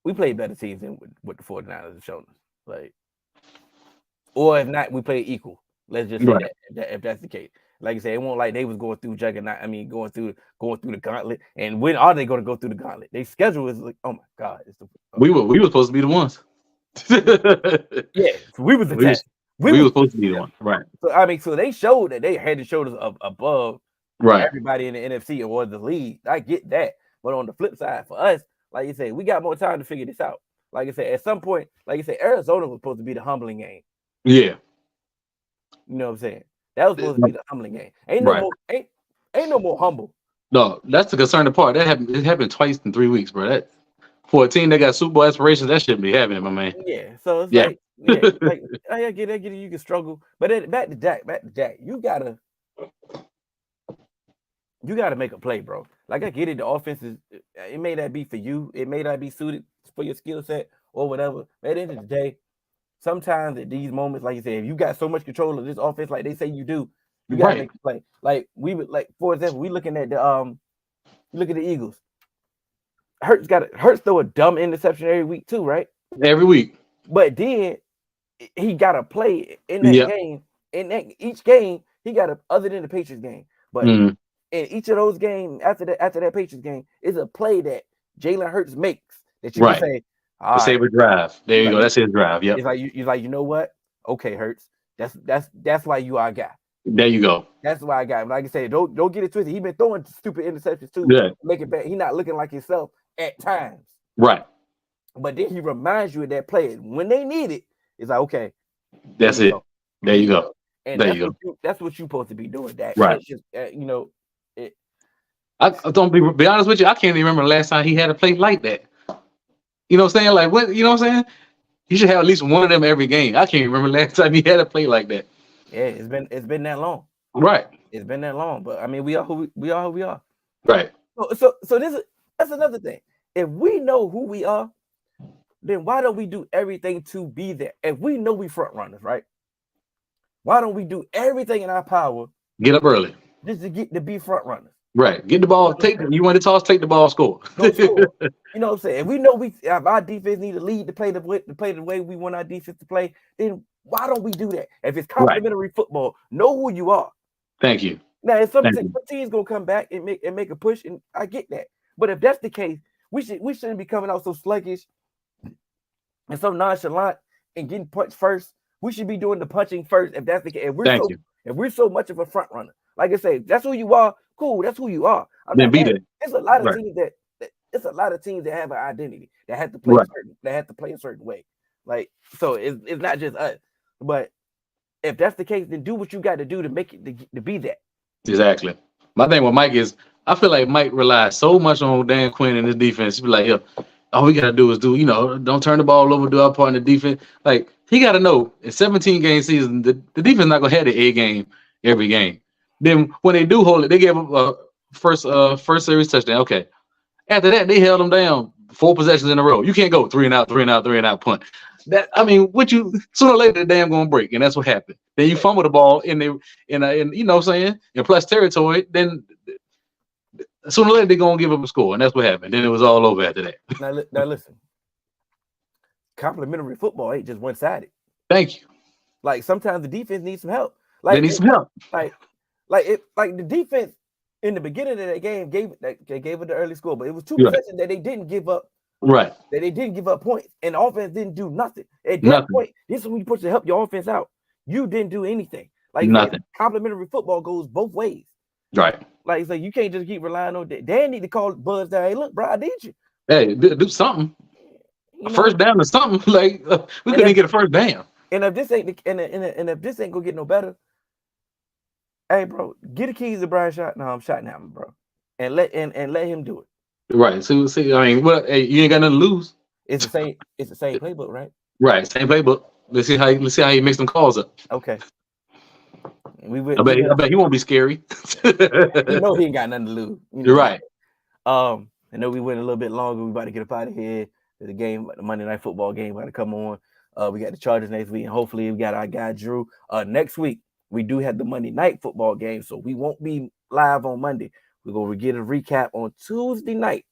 we played better teams than what the 49ers have shown us. Like, or if not, we played equal. Let's just say that if that's the case. Like I said, it won't like they was going through juggernaut. I mean, going through the gauntlet. And when are they going to go through the gauntlet? Their schedule is like, oh my God. We were supposed to be the ones. Yeah, so we was the test. We were supposed to be the one, right? So I mean, so they showed that they had the shoulders above everybody in the NFC or the league. I get that, but on the flip side, for us, like you said, we got more time to figure this out. Like I said, at some point, like I said, Arizona was supposed to be the humbling game. Yeah, you know what I'm saying. That was supposed to be the humbling game. Ain't no more humble. No, that's the concerning part. That happened. It happened twice in 3 weeks, bro. That for a team that got Super Bowl aspirations, that shouldn't be happening, my man. Yeah, so it's like I get it. You can struggle, but then back to Dak. You gotta make a play, bro. Like I get it. The offense it may not be for you. It may not be suited for your skill set or whatever. But at the end of the day, sometimes at these moments, like you said, if you got so much control of this offense, like they say you do, You gotta Right. make a play. Like we would like, for example, we looking at the look at the Eagles. Hurts throw a dumb interception every week too, right? Every week. But then he got to play in that Yeah. game. In that each game, he got to, other than the Patriots game, but Mm. in each of those games after that Patriots game is a play that Jalen Hurts makes that you can Right. say, all To right, save a drive. There you go. like That's his drive. Yep. it's like you're like, you know what? Okay, Hurts. That's why you our guy. There you go. That's why I got him. Like I said, don't get it twisted. He been throwing stupid interceptions too. Yeah. Make it bad. He not looking like himself at times. Right. But then he reminds you of that play. When they need it, it's like, okay, That's it. go. There you go. And there that's you what that's what you're supposed to be doing. That Right. Just, you know, I don't be honest with you. I can't even remember the last time he had a play like that. You know what I'm saying? Like what? You know what I'm saying? He should have at least one of them every game. I can't remember the last time he had a play like that. Yeah, it's been that long. Right. It's been that long. But I mean, we are who we are. Right. So that's another thing. If we know who we are, then why don't we do everything to be there? If we know we front runners, right? Why don't we do everything in our power? Get up early. Just to be front runners. Right. Get the ball. You want to toss, take the ball, score. Go score. You know what I'm saying? If we know if our defense need to lead to play the way we want our defense to play, then why don't we do that? If it's complementary football, know who you are. Thank you. Now, if some teams gonna come back and make a push, and I get that. But if that's the case, we shouldn't be coming out so sluggish and so nonchalant and getting punched first. We should be doing the punching first. If that's the case, if we're so much of a front runner, like I say, that's who you are. Cool, that's who you are. Then be there. There's a lot of teams it's a lot of teams that have an identity that have to play a certain way. Like, so it's not just us. But if that's the case, then do what you got to do to make it to be that. Exactly. My thing with Mike is I feel like Mike relies so much on Dan Quinn and his defense. He'd be like, all we gotta do is don't turn the ball over, do our part in the defense. Like, he gotta know in 17 game season, the defense not gonna have the A game every game. Then when they do hold it, they gave up a first series touchdown. Okay. After that, they held them down 4 possessions in a row. You can't go 3 and out punt. That, I mean, sooner or later the damn gonna break, and that's what happened. Then you fumble the ball in you know what I'm saying, in plus territory, then sooner or later they're gonna give up a score, and that's what happened. Then it was all over after that. Now listen, complimentary football ain't just one-sided. Thank you. Like, sometimes the defense needs some help. They need some help. Like the defense in the beginning of that game gave it the early score, but it was 2 possessions that they didn't give up. Right. That they didn't give up points, and the offense didn't do nothing. At that point, this is when you put to help your offense out. You didn't do anything. Like, nothing. Complimentary football goes both ways. Right. Like, so you can't just keep relying on that. Dan need to call Buzz down. Hey, look, bro, I need you. Hey, do something. First down or something. Like, we couldn't get a first down. And if this ain't if this ain't gonna get no better, hey, bro, get the keys to Brian Shot. No, I'm shotting him, bro, and let him do it. Right. See. I mean, hey, you ain't got nothing to lose. It's the same playbook, right? Right. Same playbook. Let's see how you mix them calls up. Okay. I bet he won't be scary. You know he ain't got nothing to lose. You're right. I know we went a little bit longer. We about to get up out of here. The Monday Night Football game about to come on. We got the Chargers next week, and hopefully we got our guy Drew. Next week we do have the Monday Night Football game, so we won't be live on Monday. We're gonna get a recap on Tuesday night.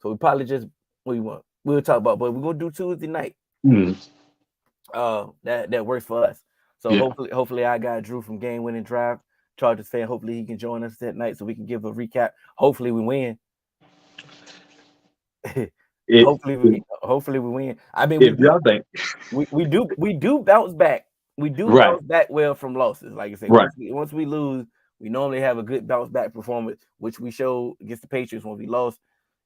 So we probably just we'll talk about, but we're gonna do Tuesday night. That works for us. So hopefully our guy Drew from Game Winning Drive, Chargers fan, hopefully he can join us that night so we can give a recap. Hopefully we win. Hopefully we win. I mean, we do bounce back. We do bounce back well from losses. Like I said, once we lose, we normally have a good bounce back performance, which we showed against the Patriots when we lost.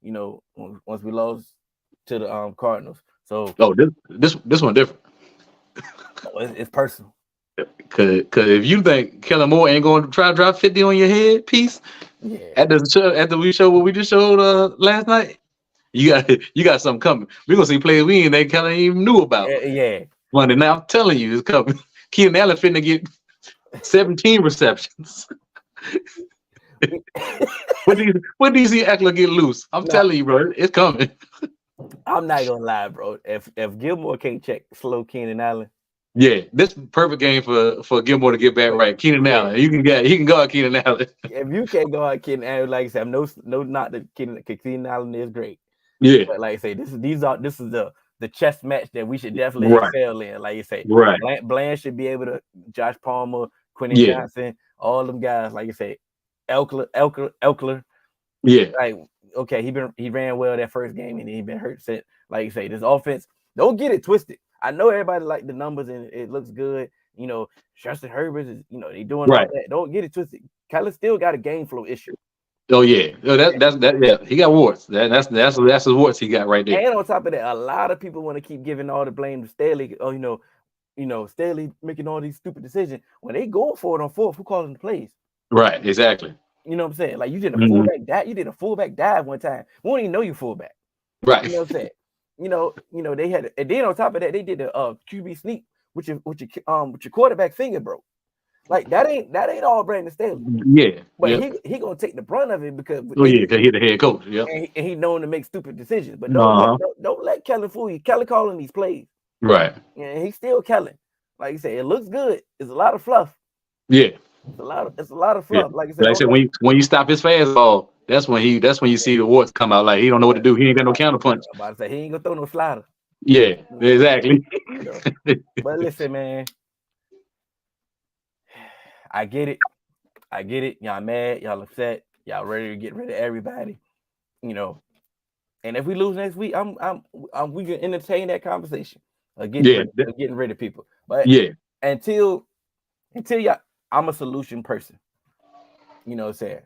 Once we lost to the Cardinals. So this one different. It's personal. Cause if you think Kellen Moore ain't going to try to drop 50 on your head piece, after we showed what we just showed last night, you got something coming. We're gonna see players we ain't Kellen even knew about. Monday. Now I'm telling you, it's coming. Keenan Allen finna get 17 receptions. When do you see Eckler get loose? I'm telling you, bro, it's coming. I'm not gonna lie, bro. If Gilmore can't slow Keenan Allen, Yeah, this perfect game for Gilmore to get back right. Keenan Yeah. Allen, he can guard Keenan Allen. If you can't go out Keenan Allen, like I said, no not that Keenan Allen is great. Yeah, But like I say, this is the chess match that we should definitely right, excel in. Like you say, right. Bland should be able to Josh Palmer, Quentin Yeah, Johnson, all them guys. Like you say, Elkler. yeah, Like okay, he ran well that first game and he been hurt since. Like you say, this offense, don't get it twisted. I know everybody like the numbers and it looks good. You know, Justin Herbert is they doing all right. that. Don't get it twisted. Kyler still got a game flow issue. Oh yeah, oh, that yeah. He got warts. That's his warts he got right there. And on top of that, a lot of people want to keep giving all the blame to Staley. Oh, Staley making all these stupid decisions. When they go for it on fourth, who calling the plays? Right, exactly. You know what I'm saying? Like you did a Mhm. fullback dive. You did a fullback dive one time. We don't even know you fullback. Right. You know what I'm saying? They had, and then on top of that, they did a QB sneak, which your quarterback finger broke. Like that ain't all Brandon Staley. Yeah. But Yep. he gonna take the brunt of it because Oh yeah, because he's the head coach. Yep. and he known to make stupid decisions. But Uh-huh. don't let Kellen fool you. Kellen calling these plays. Right. And he's still Kellen. Like you said, it looks good. It's a lot of fluff. Yeah. It's a lot of Yeah. fluff. Like I said, Like I said, when you stop his fastball, that's when you see the warts come out. Like he don't know what to do. He ain't got no counterpunch. I'm about to say he ain't gonna throw no slider. Yeah. Exactly. But listen, man, I get it. Y'all mad, y'all upset, y'all ready to get rid of everybody. And if we lose next week, we can entertain that conversation of getting rid of people. But yeah. until y'all, I'm a solution person. You know what I'm saying?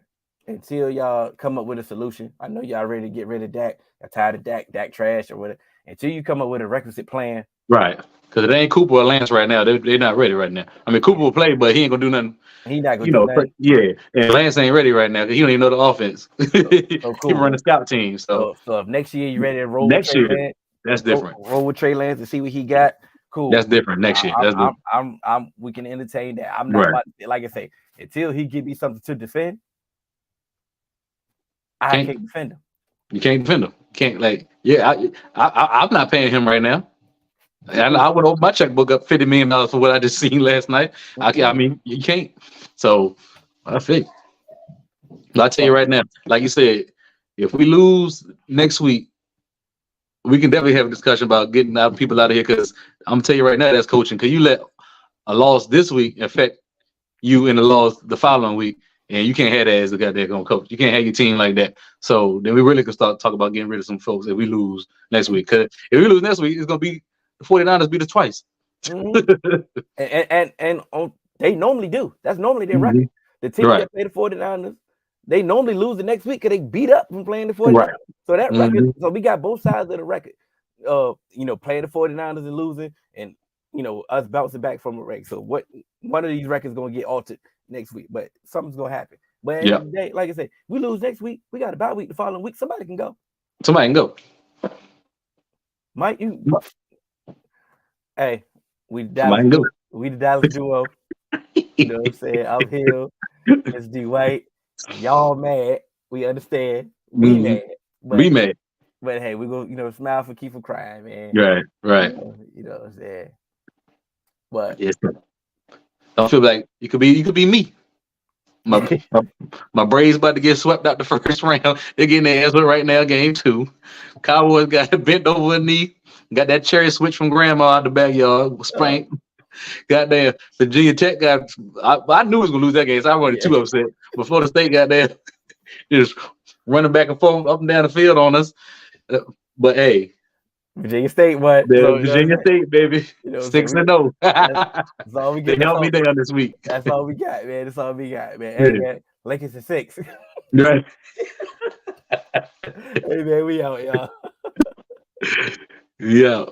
Until y'all come up with a solution, I know y'all ready to get rid of Dak. I'm tired of Dak trash or whatever. Until you come up with a requisite plan. Right. Because it ain't Cooper or Lance right now. They're not ready right now. I mean, Cooper will play, but he ain't gonna do nothing. He not gonna do nothing. Yeah. And Lance ain't ready right now because he don't even know the offense. So cool. He run the scout team. So if next year you ready to roll next with Trey year, Lance, that's different. Roll with Trey Lance and see what he got. Cool. That's different next year. That's different. We can entertain that. I'm not about to, like I say, until he give me something to defend, I can't defend him. You can't defend him. I'm not paying him right now. And I would open my checkbook up $50 million for what I just seen last night. I mean, you can't. So I think. I'll tell you right now, like you said, if we lose next week, we can definitely have a discussion about getting people out of here. Because I'm gonna tell you right now, that's coaching. Because you let a loss this week affect you in the loss the following week, and you can't have that as a goddamn coach. You can't have your team like that. So then we really can start talking about getting rid of some folks if we lose next week. Because if we lose next week, it's gonna be the 49ers beat us twice. Mm-hmm. and they normally do. That's normally their record. The team that play the 49ers, they normally lose the next week because they beat up from playing the 49ers. Right. So that record, so we got both sides of the record. Playing the 49ers and losing, and us bouncing back from a wreck. So one of these records gonna get altered next week, but something's gonna happen. But at the end of the day, like I said, we lose next week, we got a bye week the following week. Somebody can go. Mike, you hey, we the Dallas duo. You know what I'm saying? I'm Hill, Miss D White. Y'all mad. We understand. We mad. But hey, we go, smile for keep from crying, man. Right. You know what I'm saying? But yes, don't feel like you could be me. My Braves about to get swept out the first round. They're getting their ass whipped right now, game 2. Cowboys got bent over a knee. Got that cherry switch from grandma out the backyard. Spanked. Goddamn, Virginia Tech I knew it was gonna lose that game, so I wasn't too upset. But Florida State got there just running back and forth up and down the field on us. But hey, Virginia State, what? Virginia State, baby. 6-0. That's all we get. They helped me down this week. That's all we got, man. That's all we got, man. Hey, man, Lakers at 6. Right. Hey, man, we out, y'all. Yeah.